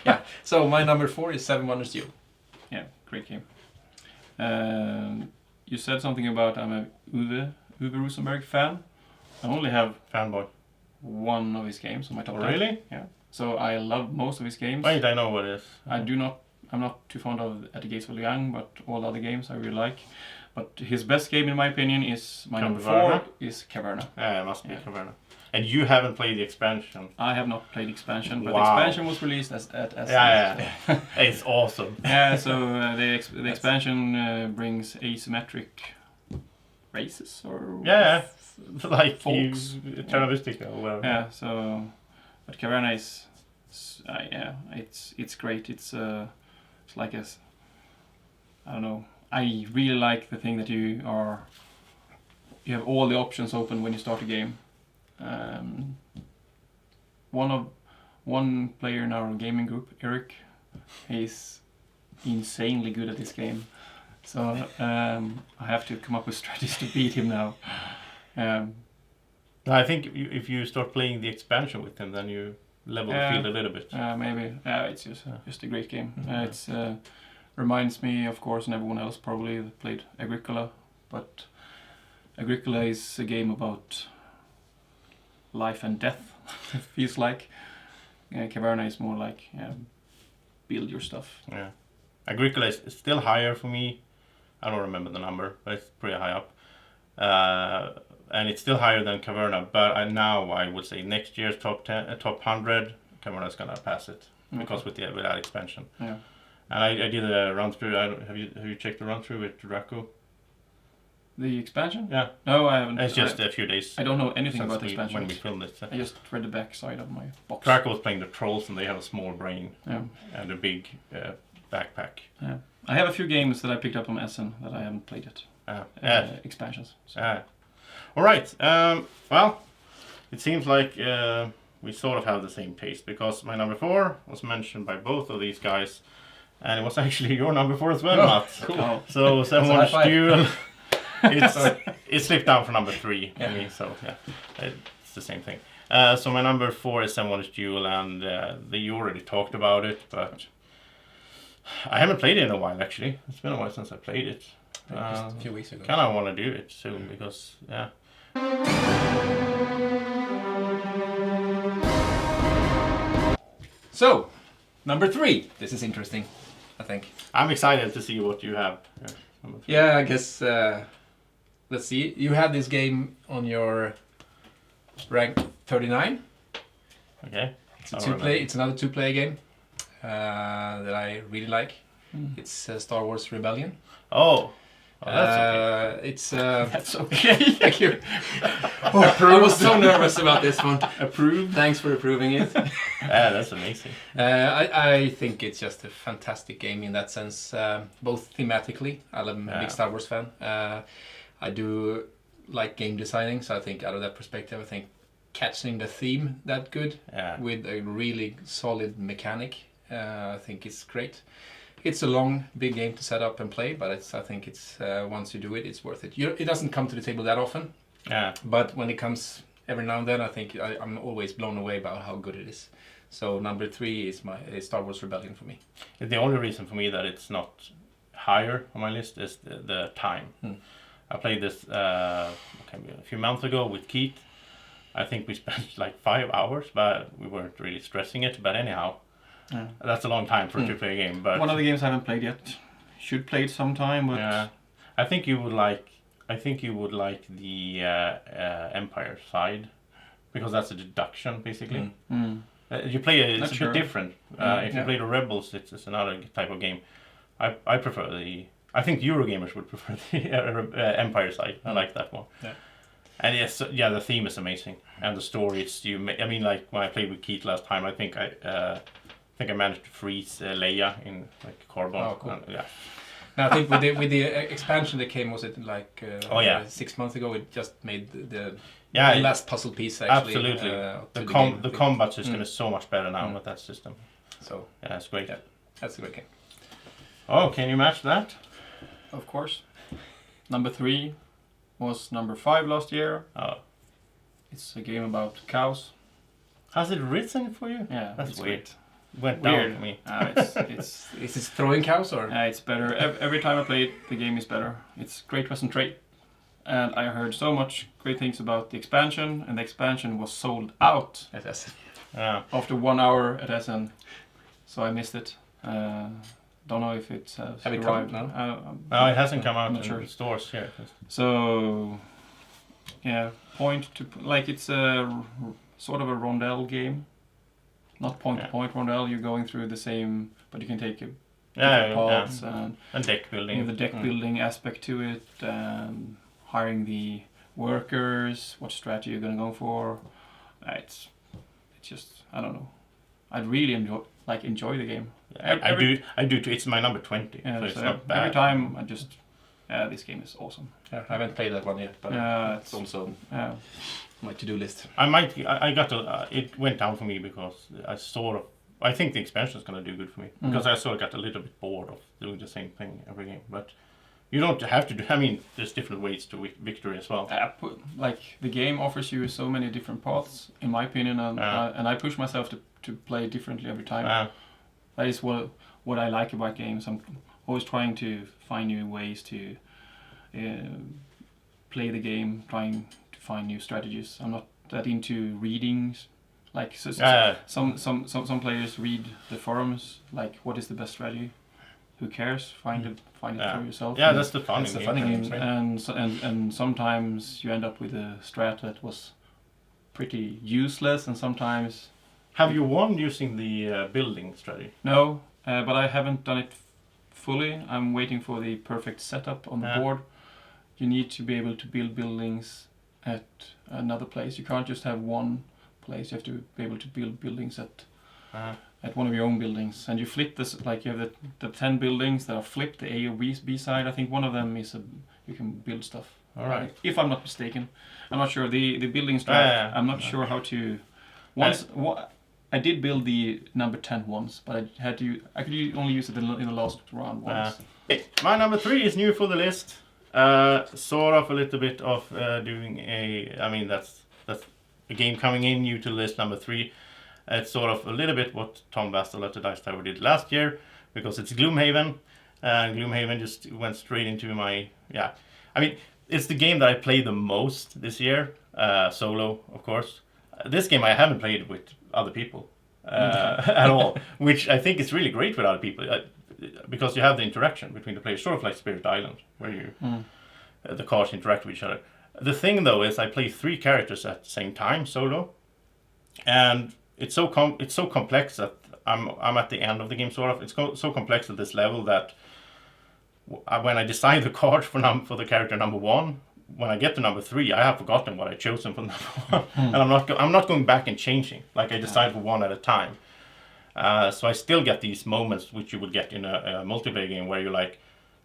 yeah. So my number 4 is 7 Wonders Duel. Yeah, great game. You said something about I'm a Uwe Rosenberg fan. I only have Fanboy. one of his games on my top 10. Really? Yeah. So I love most of his games. Wait, I know what it is. I'm not too fond of At the Gates of Liang, but all the other games I really like. But his best game, in my opinion, is my number 4 Caverna? is Caverna. Yeah, it must be Yeah. Caverna. And you haven't played the expansion. I have not played expansion, but Wow. expansion was released as Yeah. It's awesome. Yeah, so the expansion brings asymmetric races or Yeah, like Folks. Terroristica or whatever. yeah. So, but Caverna is yeah, it's great. It's like I don't know. I really like the thing that you have all the options open when you start a game. One player in our gaming group, Eric, he's insanely good at this game. So I have to come up with strategies to beat him now. No, I think if you start playing the expansion with him, then you level the field a little bit. Maybe. It's just a great game. It's reminds me, of course, and everyone else probably played Agricola, but Agricola is a game about life and death. It feels like. Caverna is more like build your stuff. Yeah, Agricola is still higher for me. I don't remember the number, but it's pretty high up. And it's still higher than Caverna. But now I would say next year's top 100, Caverna is gonna pass it because with that expansion. Yeah. And I did a run through. Have you checked the run through with Draco? The expansion? Yeah. No, I haven't. It's just a few days. I don't know anything since about the expansion. when we filmed it. I just read the back side of my box. Draco was playing the trolls, and they have a small brain Yeah. and a big backpack. Yeah. I have a few games that I picked up from Essen that I haven't played yet. Expansions. So. All right. Well, it seems like we sort of have the same taste because my number 4 was mentioned by both of these guys, and it was actually your number 4 as well, Matt. Cool. Oh. So 7 Wonders high five. Duel. It slipped down for number 3 for me, so yeah, it's the same thing. So my number 4 is 7 Wonders Duel, and you already talked about it, but I haven't played it in a while actually. It's been a while since I played it. Just a few weeks ago. Kind of want to do it soon because yeah. So, number 3. This is interesting, I think. I'm excited to see what you have. Here. Number 3. Yeah, I guess. Let's see. You had this game on your rank 39. Okay. It's a I 2-player. remember. It's another 2-player game that I really like. It's Star Wars Rebellion. Oh, that's okay. It's That's okay. thank you. I was so nervous about this one. Approved. Thanks for approving it. Yeah, that's amazing. I think it's just a fantastic game in that sense, both thematically. I'm a Yeah. big Star Wars fan. I do like game designing, so I think out of that perspective, I think catching the theme that good Yeah. with a really solid mechanic, I think it's great. It's a long, big game to set up and play, but I think it's once you do it, it's worth it. It doesn't come to the table that often, Yeah. but when it comes every now and then, I think I'm always blown away about how good it is. So number 3 is my Star Wars Rebellion for me. The only reason for me that it's not higher on my list is the time. I played this a few months ago with Keith. I think we spent like 5 hours, but we weren't really stressing it. But anyhow, that's a long time for a AAA game. But one of the games I haven't played yet. Should play it sometime, but yeah, I think you would like. I think you would like the Empire side, because that's a deduction basically. You play it's a bit different. If you play the Rebels, it's another type of game. I prefer the. I think Eurogamers would prefer the Empire side. I like that one. Yeah. And yes, the theme is amazing, and the story. I mean, like when I played with Keith last time, I think I managed to freeze Leia in like carbon. Oh, cool. Yeah. Now, I think with the expansion that came, was it like 6 months ago? It just made the last puzzle piece actually. Absolutely. The combat system is so much better now with that system. So yeah, it's great. Yeah, that's a great game. Oh, can you match that? Of course. Number 3 was number 5 last year. Oh. It's a game about cows. Has it risen for you? Yeah, that's weird. Great. Went down for me. It's Is it throwing cows or? It's better. Every time I play it, the game is better. It's great concentrate. And I heard so much great things about the expansion, and the expansion was sold out At SN. after 1 hour at SN. So I missed it. Don't know if it has Have it arrived. come now? No, it hasn't come out I'm in not sure. the stores here. So, yeah, it's a sort of a rondel game. Not point-to-point rondel. You're going through the same, but you can take paths and deck building. You have the deck building aspect to it, and hiring the workers, what strategy you're gonna go for. It's just, I don't know. I really enjoy the game. I do too. It's my number 20, Yeah, so it's not bad. every time I just, this game is awesome. Yeah, I haven't played that one yet, but it's also Yeah. my to-do list. It went down for me because I think the expansion is going to do good for me, because I sort of got a little bit bored of doing the same thing every game. But you don't have to do. I mean, there's different ways to victory as well. The game offers you so many different paths, in my opinion, and I push myself to play differently every time. That is what I like about games. I'm always trying to find new ways to play the game, trying to find new strategies. I'm not that into readings. Some players read the forums, like what is the best strategy. Who cares? Find it for yourself. Yeah, that's the fun. That's the fun in games, right? And sometimes you end up with a strat that was pretty useless, and sometimes. Have you won using the building strategy? No, but I haven't done it fully. I'm waiting for the perfect setup on the board. You need to be able to build buildings at another place. You can't just have one place. You have to be able to build buildings at one of your own buildings. And you flip this, like you have the 10 buildings that are flipped, the A or B side. I think one of them is you can build stuff. All right. If I'm not mistaken. I'm not sure. The building strat, I'm not sure how to... I did build the number 10 once, but I could only use it in the last round once. My number 3 is new for the list. Sort of a little bit of doing that's a game coming in new to the list, number 3. It's sort of a little bit what Tom Bastel at the Dice Tower did last year, because it's Gloomhaven. Gloomhaven just went straight into my... it's the game that I played the most this year, solo, of course. This game I haven't played with other people at all, which I think is really great with other people, because you have the interaction between the players, sort of like Spirit Island, where the cards interact with each other. The thing though is I play 3 characters at the same time solo, and it's so complex that I'm at the end of the game sort of. It's so complex at this level that when I decide the card for the character number 1. When I get to number 3, I have forgotten what I chosen for number 1, and I'm not going back and changing. Like I decide for one at a time. So I still get these moments which you would get in a multiplayer game where you like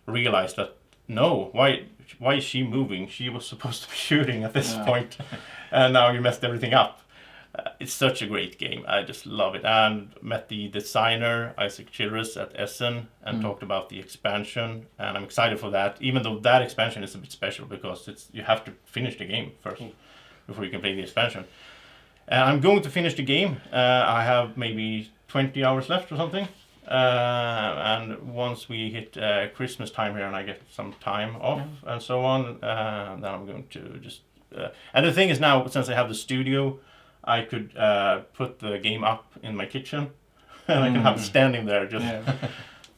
realize that why is she moving? She was supposed to be shooting at this point, and now you messed everything up. It's such a great game. I just love it. And met the designer, Isaac Childress, at Essen, and talked about the expansion. And I'm excited for that, even though that expansion is a bit special because you have to finish the game first before you can play the expansion. I'm going to finish the game. I have maybe 20 hours left or something. And once we hit Christmas time here and I get some time off and so on, then I'm going to just... and the thing is now, since I have the studio, I could put the game up in my kitchen and I can have it standing there. Just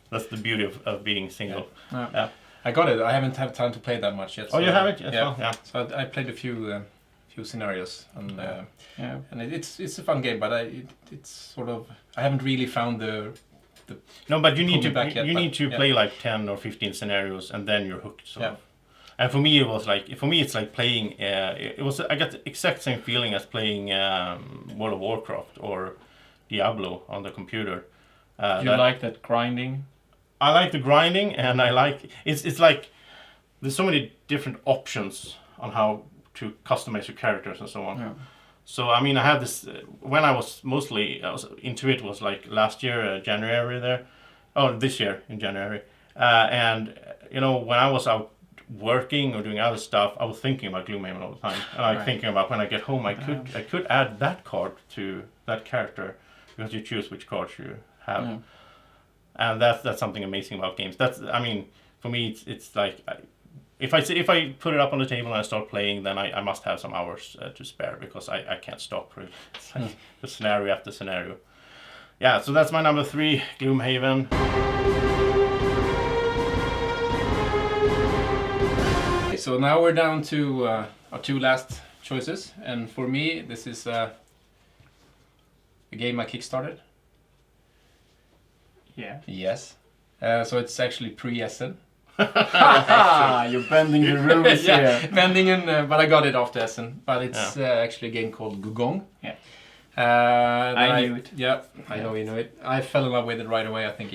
that's the beauty of being single. Yeah. I got it. I haven't had time to play that much yet. Oh, you haven't? Yes, yeah. Well, yeah. So I played a few scenarios, and and it's a fun game, but it's sort of I haven't really found the no, but you need to need to play like 10 or 15 scenarios, and then you're hooked. So. And for me, it's like playing. I got the exact same feeling as playing World of Warcraft or Diablo on the computer. You like that grinding? I like the grinding, and I like it's like there's so many different options on how to customize your characters and so on. Yeah. So I mean, I had this when I was into it was like last year January there, this year in January, and when I was out working or doing other stuff, I was thinking about Gloomhaven all the time, and thinking about when I get home, I could add that card to that character because you choose which cards you have, and that's something amazing about games. For me, it's like. If I put it up on the table and I start playing, then I must have some hours to spare because I can't stop. Really. It's like the scenario after scenario. Yeah, so that's my number 3, Gloomhaven. Okay, so now we're down to our 2 last choices, and for me, this is a game I kickstarted. Yeah. Yes. So it's actually pre-Essen. You're bending the rules here. Bending in, but I got it after Essen. But it's actually a game called Gugong. Yeah. I knew it. Yeah, I know you know it. I fell in love with it right away. I think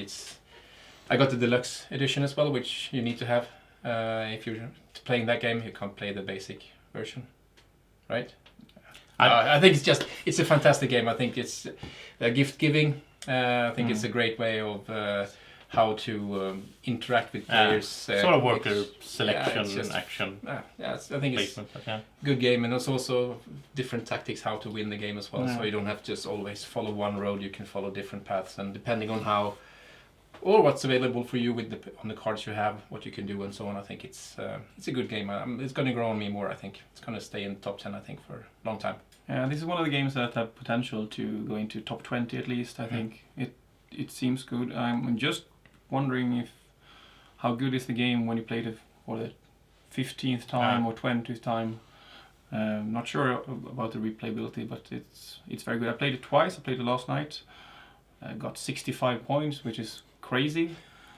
I got the deluxe edition as well, which you need to have. If you're playing that game, you can't play the basic version, right? I think it's a fantastic game. I think it's gift giving. I think it's a great way of how to interact with players. Sort of worker selection and action. I think it's a good game, and there's also different tactics how to win the game as well. So you don't have to just always follow one road. You can follow different paths, and depending on how or what's available for you on the cards you have, what you can do, and so on. I think it's a good game. It's going to grow on me more. I think it's going to stay in top 10. I think for a long time. Yeah, this is one of the games that have potential to go into top 20 at least. I think it seems good. I'm just wondering how good is the game when you played it for the 15th time or 20th time. Not sure about the replayability, but it's very good. I played it twice. I played it last night. I got 65 points, which is crazy.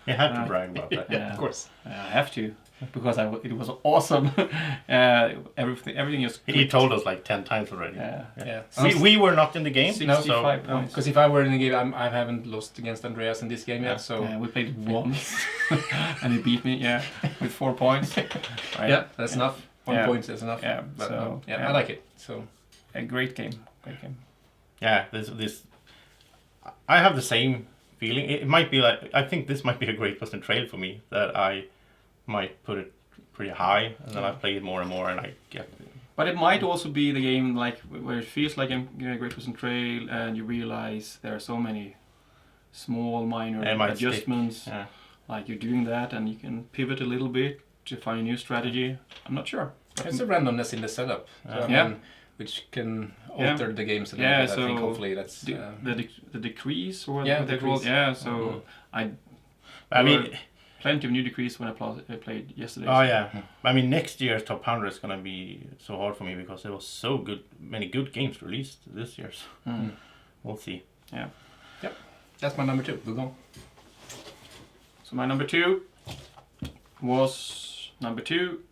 You have to brag about that. Yeah, of course. I have to, because it was awesome. Everything just... He told us like 10 times already. Yeah. We were not in the game. 65 points. Because if I were in the game, I haven't lost against Andreas in this game yet. So we played once, and he beat me. With 4 points. Right. Yeah, that's enough. 1 point is enough. Yeah, but, so I like it. So a great game. Yeah, this. I have the same feeling. It might be like I think this might be a great Western Trail for me, that I might put it pretty high, and then I play it more and more, and I get. But it might also be the game like where it feels like a Great Western Trail, and you realize there are so many small minor adjustments. Like you're doing that, and you can pivot a little bit to find a new strategy. I'm not sure. There's a randomness in the setup, which can alter the games a little bit. So I think hopefully that's the decrees or what they're decrees. called. Yeah, so I mean, plenty of new decrees when I played yesterday. Oh yeah, I mean next year's top 100 is gonna be so hard for me because there was so many good games released this year. So we'll see. Yeah. Yep. That's my number 2. Go on. So my number 2 was number 2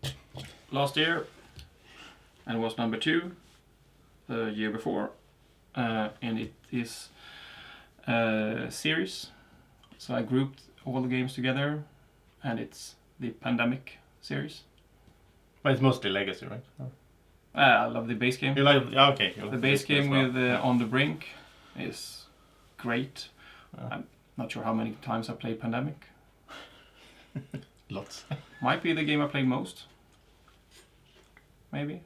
last year, and was number 2 the year before, and it is a series. So I grouped all the games together, and it's the Pandemic series. But it's mostly legacy, right? I love the base game. You like okay? The base game with On the Brink is great. I'm not sure how many times I played Pandemic. Lots. Might be the game I played most. Maybe.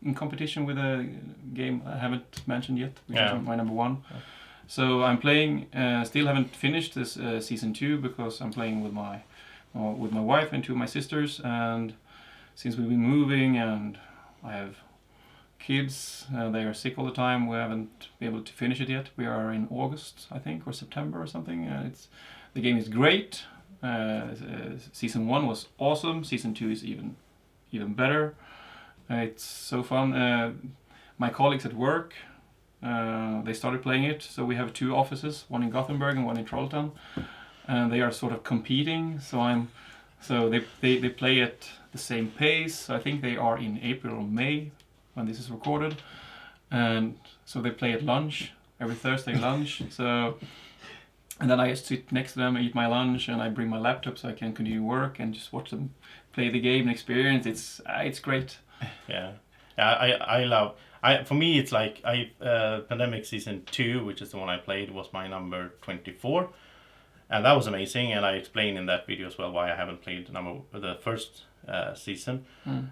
In competition with a game I haven't mentioned yet, which is my number 1. So I'm playing. Still haven't finished this season 2 because I'm playing with my wife and 2 of my sisters. And since we've been moving and I have kids, they are sick all the time. We haven't been able to finish it yet. We are in August, I think, or September or something. The game is great. Season 1 was awesome. Season 2 is even better. It's so fun. My colleagues at work, they started playing it. So we have 2 offices, one in Gothenburg and one in Trollhättan, and they are sort of competing. So they play at the same pace. I think they are in April or May when this is recorded, and so they play at lunch every Thursday lunch. So, and then I just sit next to them, eat my lunch, and I bring my laptop so I can continue work and just watch them play the game and experience. It's great. Yeah, I love. For me, it's like Pandemic Season 2, which is the one I played, was my number 24, and that was amazing. And I explained in that video as well why I haven't played the first season.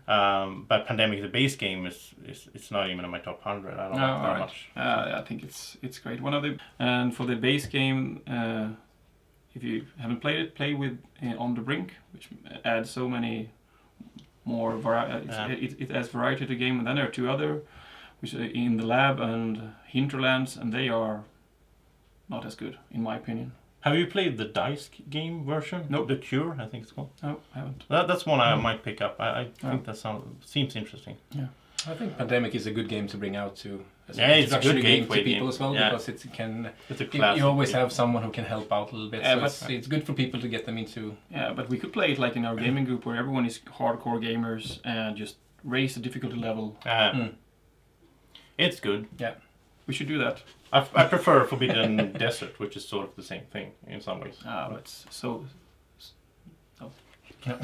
But Pandemic, the base game, it's not even in my top 100. I don't like that much. I think it's great. And for the base game, if you haven't played it, play with On the Brink, which adds so many more it adds variety to the game. And then there are 2 other, which are In the Lab and Hinterlands, and they are not as good in my opinion. Have you played the dice game version? No. The Cure, I think it's called. No, I haven't. That's one I might pick up. I think that seems interesting. Yeah. I think Pandemic is a good game to bring out to as an it's a good game to gateway people game. as well, Yeah. because It's a classic you always game. have someone who can help out a little bit. Yeah, So it's good for people to get them into. Yeah, but we could play it like in our gaming group where everyone is hardcore gamers and just raise the difficulty level. It's good. Yeah. We should do that. I prefer Forbidden Desert, which is sort of the same thing in some ways. But so. No. No.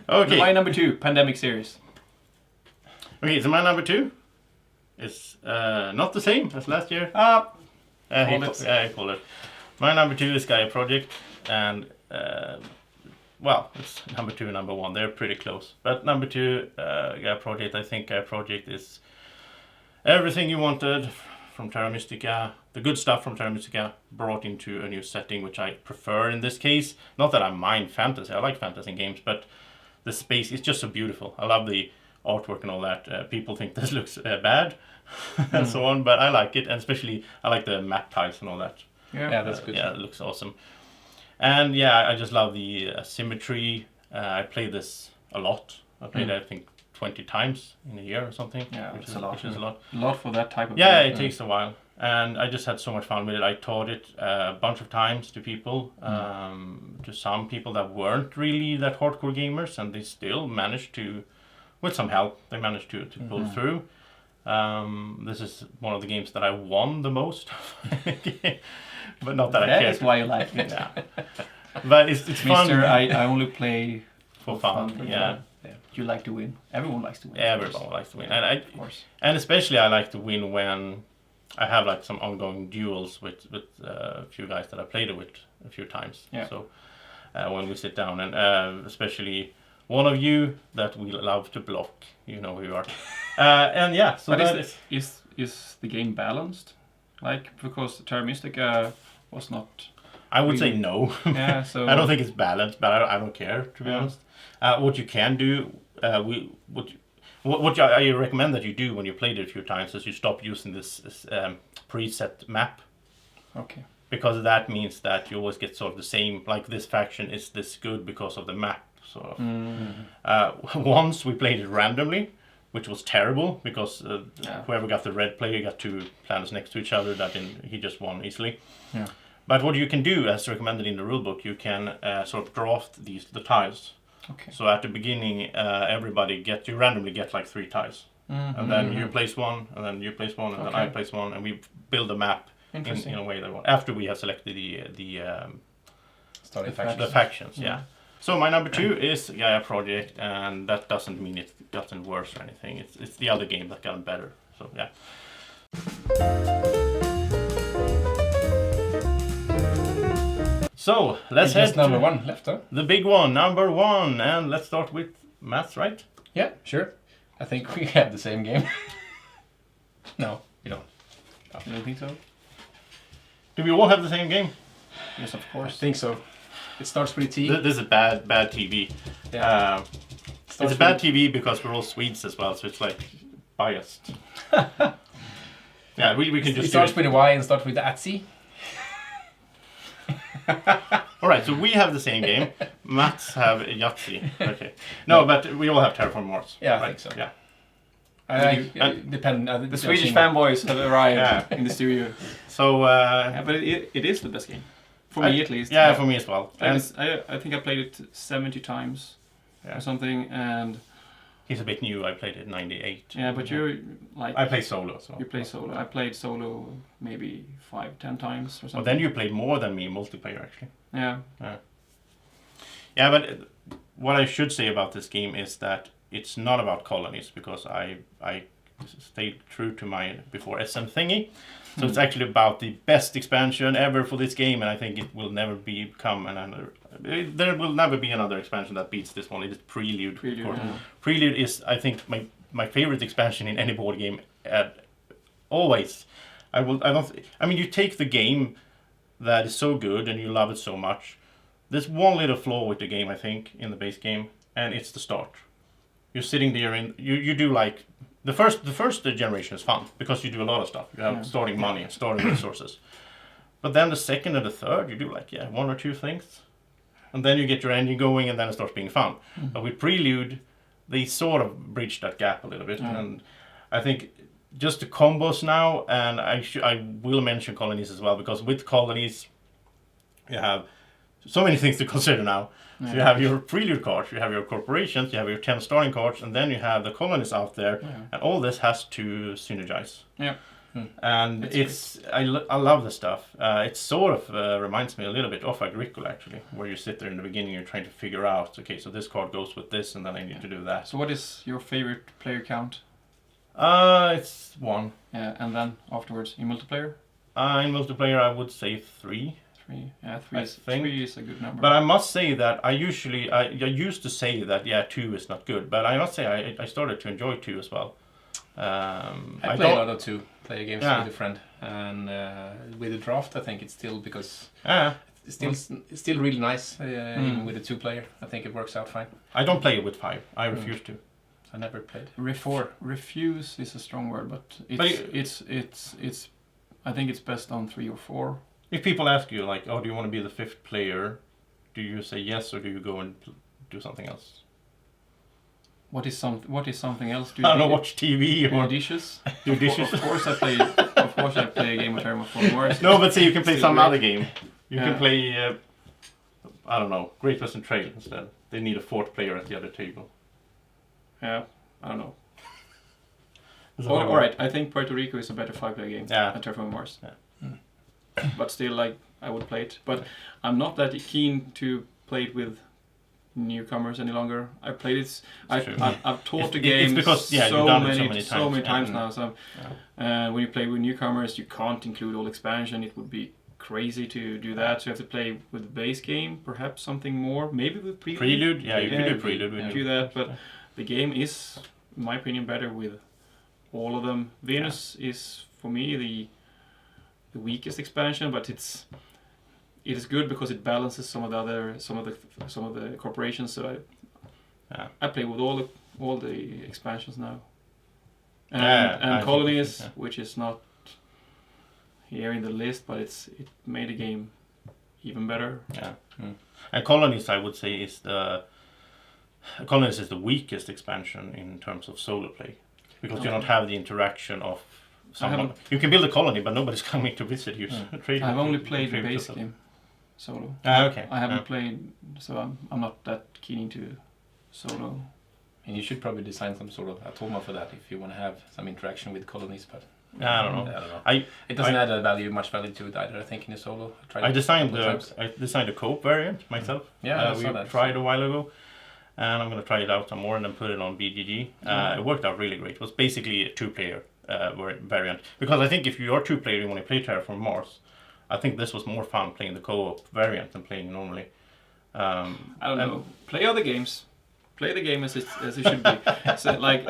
Okay. My number 2, Pandemic series. Okay, so my number 2 is not the same as last year. I call it. My number 2 is Gaia Project, and well, it's number 2 and number 1. They're pretty close. But number 2, Gaia Project. I think Gaia Project is everything you wanted from Terra Mystica, the good stuff from Terra Mystica, brought into a new setting, which I prefer in this case. Not that I mind fantasy. I like fantasy games, but the space is just so beautiful. I love the artwork and all that. People think this looks bad and so on, but I like it, and especially I like the map tiles and all that. Yeah, that's good. Yeah, it looks awesome. And yeah, I just love the symmetry. I play this a lot. I played it, I think, 20 times in a year or something. Yeah, which is a lot. Which is a lot. A lot for that type of Yeah, game. it takes a while. And I just had so much fun with it. I taught it a bunch of times to people, to some people that weren't really that hardcore gamers, and they still managed to, with some help, they managed to pull through. This is one of the games that I won the most, but not that I care. That is why you like it. Yeah. But it's fun. Mister, I only play for fun. Yeah. You like to win. Everyone likes to win. Everyone likes to win, Yeah, and of course. and especially I like to win when I have like some ongoing duels with a few guys that I played it with a few times. Yeah. So when we sit down, and especially one of you that we love to block, you know who you are. And yeah, so But that is the game balanced? Like, because Terra Mystica was not. I would say no. Yeah, so I don't think it's balanced, but I don't care, to be honest. What you can do, what I recommend that you do when you played it a few times is you stop using this preset map. Okay. Because that means that you always get sort of the same, like this faction is this good because of the map, sort of. Once we played it randomly, which was terrible, because whoever got the red player got 2 planets next to each other, he just won easily. Yeah. But what you can do, as recommended in the rulebook, you can sort of draft the tiles. Okay. So at the beginning, you randomly get like 3 tiles. And then you place one, and then you place one, and then I place one, and we build a map in a way that after we have selected the factions. Yeah. So my number 2 is Gaia Project, and that doesn't mean it's gotten worse or anything. It's the other game that gotten better. So yeah. So let's head Just number to 1 left, huh? the big one, number 1, and let's start with maths, right? Yeah, sure. I think we have the same game. No, we don't. You don't think so? Do we all have the same game? Yes, of I course. think so. It starts with a T. This is a bad TV. Yeah. It's Starts a bad TV because we're all Swedes as well, so it's like biased. Yeah, we can It just. starts with a Y and starts with the Atsi. All right, so we have the same game. Mats have Yahtzee. Okay. No, but we all have Terraform Mars. Yeah, I right? think so. Yeah. Depend. The Swedish fanboys have arrived in the studio. So. But it is the best game. For me, at least. Yeah, for me as well. I And think I played it 70 times Yeah. or something, and he's a bit new. I played it 98. yeah, but you're like I play solo, so. you play solo. I played solo maybe 5-10 times or something. Well, then you played more than me multiplayer actually. Yeah. Yeah, but what I should say about this game is that it's not about colonies because I stayed true to my before SM thingy. So it's actually about the best expansion ever for this game, and I think it will never become another. There will never be another expansion that beats this one. It is Prelude. Prelude, of course. yeah. Prelude is, I think, my favorite expansion in any board game. Always, I mean, you take the game that is so good and you love it so much. There's one little flaw with the game, I think, in the base game, and it's the start. You're sitting there and you do like the first generation is fun because you do a lot of stuff. You have starting money and starting resources. But then the second and the third, you do like one or two things, and then you get your engine going, and then it starts being fun. But with Prelude, they sort of bridge that gap a little bit, and I think just the combos now, and I will mention colonies as well because with colonies, you have so many things to consider now. So you have your Prelude cards, you have your corporations, you have your 10 starting cards, and then you have the colonies out there, and all this has to synergize. Yeah. And I love the stuff. It sort of reminds me a little bit of Agricola actually, where you sit there in the beginning, you're trying to figure out, okay, so this card goes with this, and then I need to do that. So what is your favorite player count? It's 1. Yeah, and then afterwards in multiplayer? In multiplayer, I would say 3. 3. Yeah, I think. 3 is a good number. But I must say that I used to say that 2 is not good, but I must say I started to enjoy 2 as well. I play a lot of 2-player games with a friend, and with the draft, I think it's still because it's still really nice even with the 2-player. I think it works out fine. I don't play it with 5. I refuse to. I never played. Refuse is a strong word, but it's I think it's best on 3 or 4. If people ask you like, oh, do you want to be the 5th player? Do you say yes or do you go and do something else? What is something else? I don't know, watch TV or dishes. do dishes. Of course I play a game of Terraform Mars. No, but say you can play Still some great. other game. You can play, I don't know, Great Western Trail instead. They need a 4th player at the other table. Yeah, I don't know. So All right, I think Puerto Rico is a better 5-player game than Terraform Mars. Yeah. But still, like, I would play it. But I'm not that keen to play it with newcomers any longer. I played it. I've taught the game it's because, so you've done it so many times yeah. now. So when you play with newcomers, you can't include all expansion. It would be crazy to do that. So you have to play with the base game, perhaps something more, maybe with Prelude. Prelude, yeah, you can do Prelude. Do that, but the game is, in my opinion, better with all of them. Venus is for me the weakest expansion, but it is good because it balances some of the corporations. So I play with all the expansions now, and colonies, which is not here in the list, but it made the game even better. Yeah, and colonies, I would say, is the weakest expansion in terms of solo play because you don't have the interaction of. You can build a colony, but nobody's coming to visit you. I've only played the base game solo. Okay. I haven't played, so I'm not that keen into solo. And you should probably design some sort of automa for that if you want to have some interaction with colonies. But I don't know. It doesn't add much value to it either. I think in a solo. I designed a coop variant myself. Yeah, we tried a while ago. And I'm going to try it out some more and then put it on BGG. It worked out really great. It was basically a 2-player variant. Because I think if you are 2-player and you want to play Terraform Mars, I think this was more fun playing the co-op variant than playing normally. I don't know. Play other games. Play the game as it should be. So, like,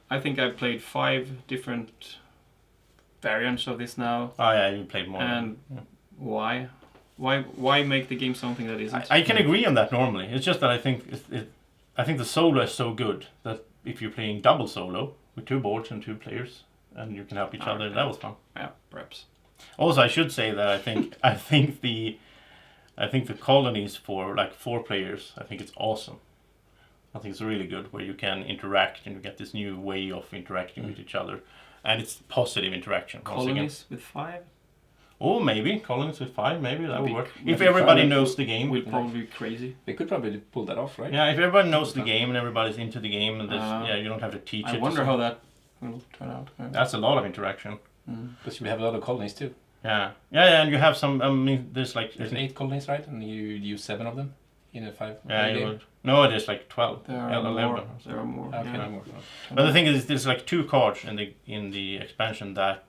I think I played 5 different variants of this now. Oh yeah, you played more. And Yeah. why? Why make the game something that isn't? I can agree on that normally. It's just that I think I think the solo is so good that if you're playing double solo with 2 boards and 2 players and you can help each other, Okay. that was fun. Yeah, perhaps. Also, I should say that I think the colonies for like 4 players, I think it's awesome. I think it's really good where you can interact and you get this new way of interacting with each other, and it's positive interaction. once again. Colonies with 5 Or maybe colonies with 5, maybe that would Maybe- work. maybe If everybody five knows the game. will probably be crazy. They could probably pull that off, right? Yeah, if everybody knows the game and everybody's into the game, and you don't have to teach it. I to wonder someone. how that will turn out. Yeah. That's a lot of interaction. Because we have a lot of colonies too. Yeah, and you have some. I mean, there's like There's 8 colonies, right? And you use 7 of them in a 5 Yeah, you game. would. No, there's like 12. There are 11. more. There are more. Okay, yeah. no more. But the thing is, there's like 2 cards in the expansion that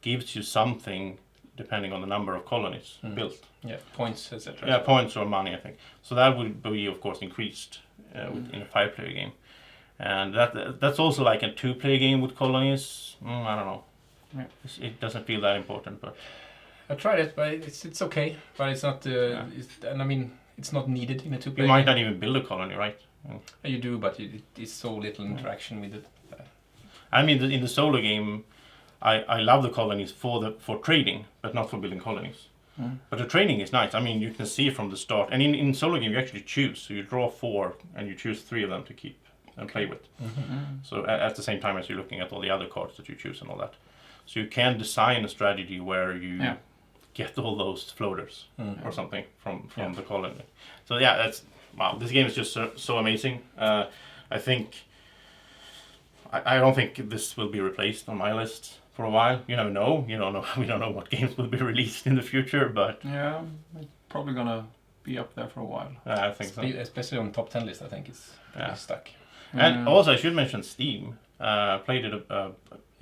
gives you something depending on the number of colonies built. Yeah, points, etc. Yeah, points or money, I think. So that would be, of course, increased in a 5-player game, and that's also like a 2-player game with colonies. I don't know. Yeah. It doesn't feel that important, but I tried it, but it's okay. But it's not. And I mean, it's not needed in a 2-player. you might not even build a colony, right? You do, but it's so little interaction with it. I mean, in the solo game, I love the colonies for trading, but not for building colonies. But the trading is nice. I mean, you can see from the start, and in solo game you actually choose. So you draw 4, and you choose 3 of them to keep and play with. So at the same time as you're looking at all the other cards that you choose and all that, so you can design a strategy where you get all those floaters or something from the colony. So yeah, that's wow. This game is just so amazing. I think. I don't think this will be replaced on my list for a while. You never know. You don't know. We don't know what games will be released in the future, but Yeah, it's probably gonna be up there for a while. I think so. Especially on top 10 list, I think it's pretty stuck. And also, I should mention Steam. Played it.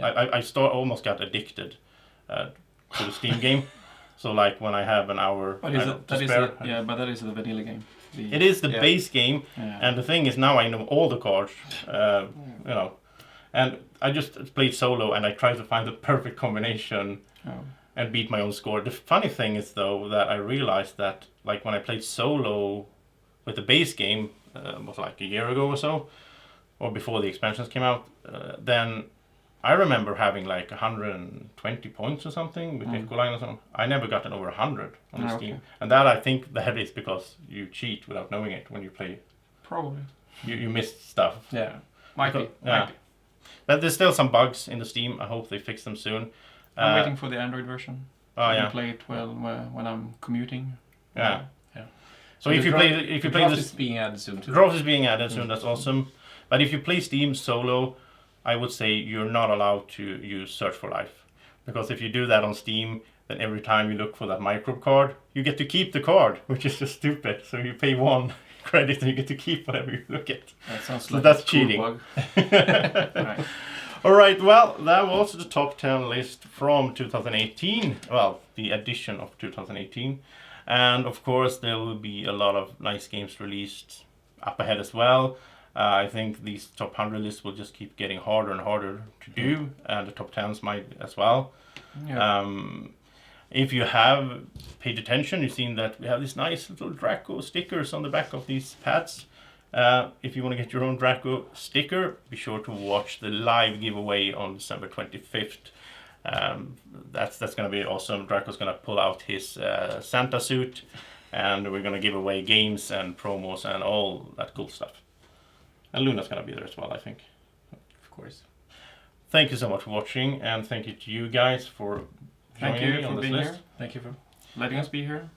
I almost got addicted to the Steam game. So like when I have an hour But but that is the vanilla game. It is the base game, and the thing is now I know all the cards. You know. And I just played solo, and I tried to find the perfect combination and beat my own score. The funny thing is, though, that I realized that, like, when I played solo with the base game, was like a year ago or so, or before the expansions came out, then I remember having like 120 points or something with Ecoline or something. I never gotten over 100 on the Steam. And that, I think, that is because you cheat without knowing it when you play. Probably. You missed stuff. Yeah. Might be. But there's still some bugs in the Steam. I hope they fix them soon. I'm waiting for the Android version. Oh I yeah. can play it when I'm commuting. Yeah. Yeah. So if you play draft this, is being added soon too. draft is being added soon. That's awesome. But if you play Steam solo, I would say you're not allowed to use Search for Life, because if you do that on Steam, then every time you look for that microbe card, you get to keep the card, which is just stupid. So you pay 1 credit and you get to keep whatever you look at. That sounds So like that's a cool cheating. bug. Right. All right, well, that was the top 10 list from 2018. Well, the edition of 2018. And of course, there will be a lot of nice games released up ahead as well. I think these top 100 lists will just keep getting harder and harder to do, and the top 10s might as well. Yeah. If you have paid attention, you've seen that we have these nice little Draco stickers on the back of these pads. If you want to get your own Draco sticker, be sure to watch the live giveaway on December 25th. That's going to be awesome. Draco's going to pull out his Santa suit, and we're going to give away games and promos and all that cool stuff. And Luna's going to be there as well, I think. Of course. Thank you so much for watching, and thank you to you guys for Thank joining you me on for this being list. here. Thank you for Letting us be here.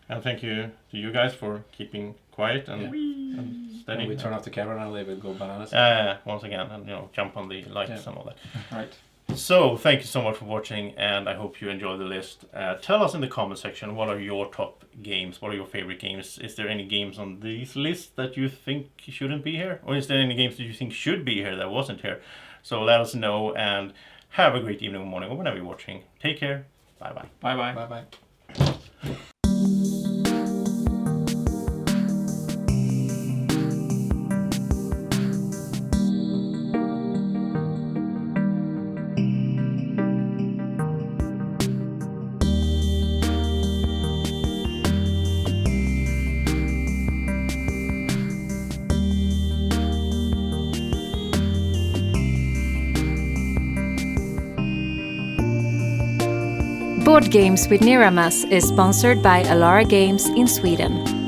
And thank you to you guys for keeping quiet and steady. When we turn off the camera now, they will go bananas. Once again, and jump on the lights and all that. Right. So thank you so much for watching, and I hope you enjoy the list. Tell us in the comment section, what are your top games? What are your favorite games? Is there any games on these lists that you think shouldn't be here? Or is there any games that you think should be here that wasn't here? So let us know, and have a great evening or morning, or whenever you're watching. Take care. Bye-bye. Bye-bye. Bye-bye. Board Games with Niramas is sponsored by Alara Games in Sweden.